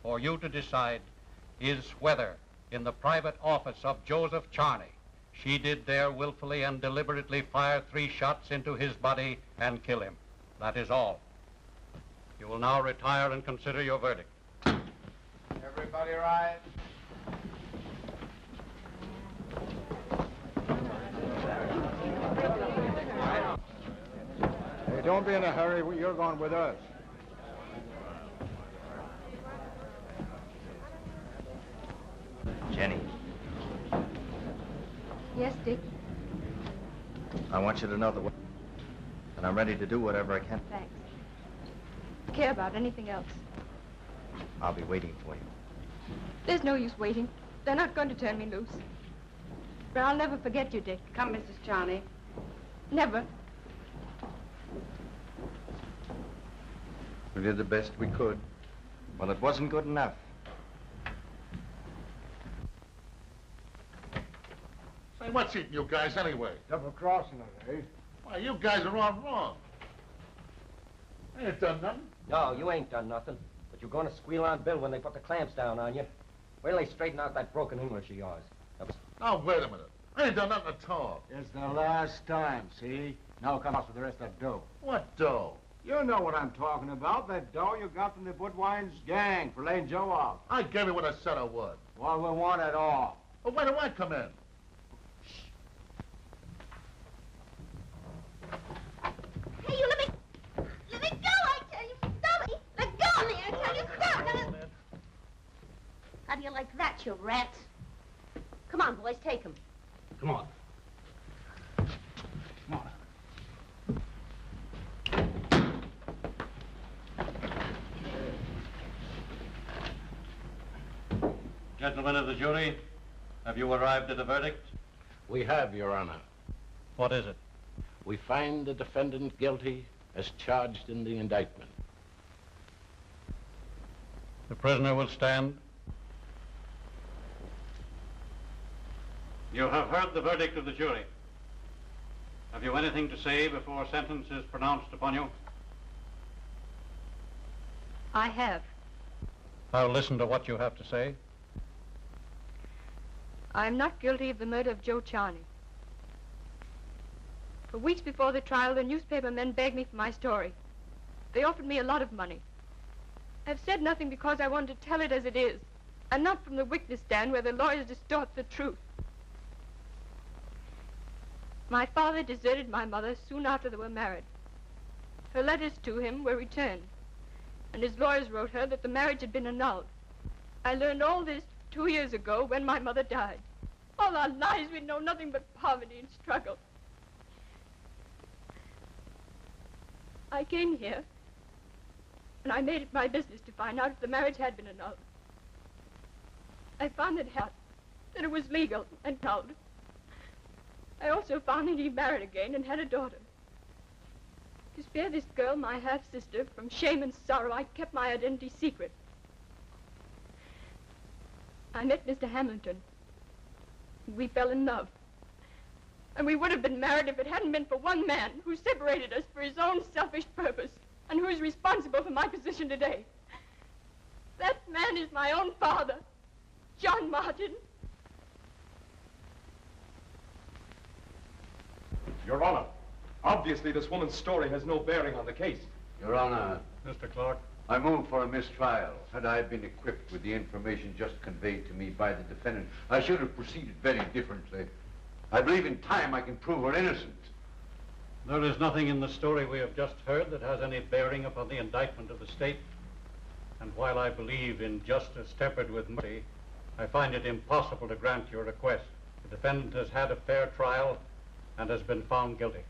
[SPEAKER 15] for you to decide is whether, in the private office of Joseph Charney, she did there willfully and deliberately fire 3 shots into his body and kill him. That is all. You will now retire and consider your verdict.
[SPEAKER 11] Everybody rise.
[SPEAKER 5] Hey, don't be in a hurry. You're going with us.
[SPEAKER 1] Jenny,
[SPEAKER 2] Yes, Dick?
[SPEAKER 1] I want you to know that I'm ready to do whatever I can.
[SPEAKER 2] Thanks. Care about anything else.
[SPEAKER 1] I'll be waiting for you.
[SPEAKER 2] There's no use waiting. They're not going to turn me loose. But I'll never forget you, Dick.
[SPEAKER 10] Come, Mrs. Charney.
[SPEAKER 2] Never.
[SPEAKER 1] We did the best we could. Well, it wasn't good enough.
[SPEAKER 14] Say, what's eating you guys anyway?
[SPEAKER 5] Double-crossing us, eh?
[SPEAKER 14] Why, you guys are all wrong. I ain't done nothing.
[SPEAKER 16] No, you ain't done nothing. But you're going to squeal on Bill when they put the clamps down on you. Wait till they straighten out that broken English of yours.
[SPEAKER 14] Now, wait a minute. I ain't done nothing at all.
[SPEAKER 5] It's the last time, see? Now come out with the rest of the dough.
[SPEAKER 14] What dough?
[SPEAKER 5] You know what I'm talking about. That dough you got from the Budwine's gang for laying Joe off.
[SPEAKER 14] I gave you what I said I would.
[SPEAKER 5] Well, we want it all.
[SPEAKER 14] Well, where do I come in?
[SPEAKER 3] Hey, you let me go, I tell you. Stop me. Let go of me, I tell you. Stop. How do you like that, you rat? Come on, boys, take him.
[SPEAKER 21] Come on.
[SPEAKER 15] Gentlemen of the jury, have you arrived at a verdict?
[SPEAKER 8] We have, Your Honor.
[SPEAKER 4] What is it?
[SPEAKER 8] We find the defendant guilty as charged in the indictment.
[SPEAKER 4] The prisoner will stand.
[SPEAKER 15] You have heard the verdict of the jury. Have you anything to say before sentence is pronounced upon you?
[SPEAKER 2] I have.
[SPEAKER 4] I'll listen to what you have to say.
[SPEAKER 2] I'm not guilty of the murder of Joe Charney. For weeks before the trial, the newspaper men begged me for my story. They offered me a lot of money. I've said nothing because I wanted to tell it as it is, and not from the witness stand where the lawyers distort the truth. My father deserted my mother soon after they were married. Her letters to him were returned, and his lawyers wrote her that the marriage had been annulled. I learned all this 2 years ago when my mother died. All our lives we'd known nothing but poverty and struggle. I came here, and I made it my business to find out if the marriage had been annulled. I found that it was legal and annulled. I also found that he married again and had a daughter. To spare this girl, my half-sister, from shame and sorrow, I kept my identity secret. I met Mr. Hamilton. We fell in love. And we would have been married if it hadn't been for one man who separated us for his own selfish purpose and who is responsible for my position today. That man is my own father, John Martin.
[SPEAKER 21] Your Honor, obviously this woman's story has no bearing on the case.
[SPEAKER 6] Your Honor.
[SPEAKER 4] Mr. Clark.
[SPEAKER 6] I move for a mistrial. Had I been equipped with the information just conveyed to me by the defendant, I should have proceeded very differently. I believe in time I can prove her innocent.
[SPEAKER 4] There is nothing in the story we have just heard that has any bearing upon the indictment of the state. And while I believe in justice tempered with mercy, I find it impossible to grant your request. The defendant has had a fair trial and has been found guilty.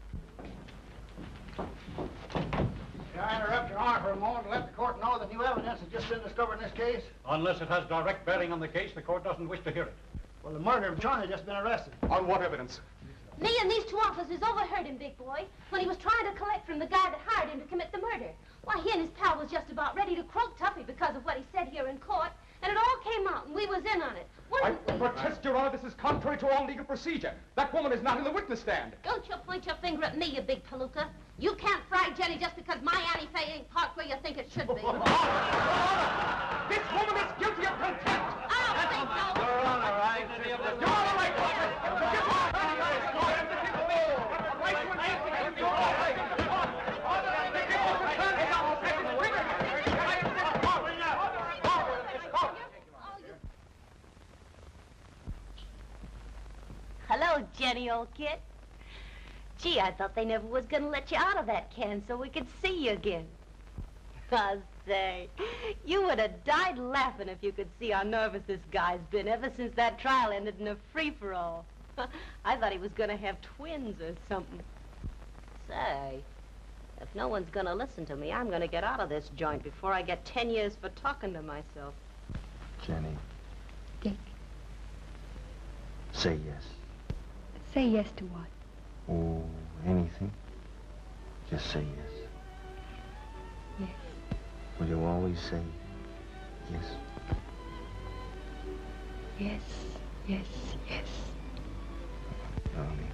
[SPEAKER 18] May I interrupt, Your Honor, for a moment to let the court know that new evidence has just been discovered in this case?
[SPEAKER 4] Unless it has direct bearing on the case, the court doesn't wish to hear it.
[SPEAKER 18] Well, the murderer of Charney has just been arrested.
[SPEAKER 21] On what evidence?
[SPEAKER 9] Me and these two officers overheard him, big boy, when he was trying to collect from the guy that hired him to commit the murder. Why, he and his pal was just about ready to croak Tuffy because of what he said here in court, and it all came out, and we was in on it.
[SPEAKER 21] I protest, Your Honor, this is contrary to all legal procedure. That woman is not in the witness stand.
[SPEAKER 9] Don't you point your finger at me, you big palooka. You can't fry Jenny just because my Annie Faye ain't parked where you think it should be.
[SPEAKER 21] This woman is guilty of contempt.
[SPEAKER 9] I don't think so.
[SPEAKER 21] Your Honor, Your Honor,
[SPEAKER 3] Hello, Jenny, old kid. Gee, I thought they never was gonna let you out of that can so we could see you again. I say, you would have died laughing if you could see how nervous this guy's been ever since that trial ended in a free-for-all. I thought he was gonna have twins or something. Say, if no one's gonna listen to me, I'm gonna get out of this joint before I get 10 years for talking to myself.
[SPEAKER 1] Jenny.
[SPEAKER 2] Dick.
[SPEAKER 1] Say yes.
[SPEAKER 2] Say yes to what?
[SPEAKER 1] Oh, anything. Just say yes.
[SPEAKER 2] Yes.
[SPEAKER 1] Will you always say yes?
[SPEAKER 2] Yes, yes, yes.
[SPEAKER 1] Darling.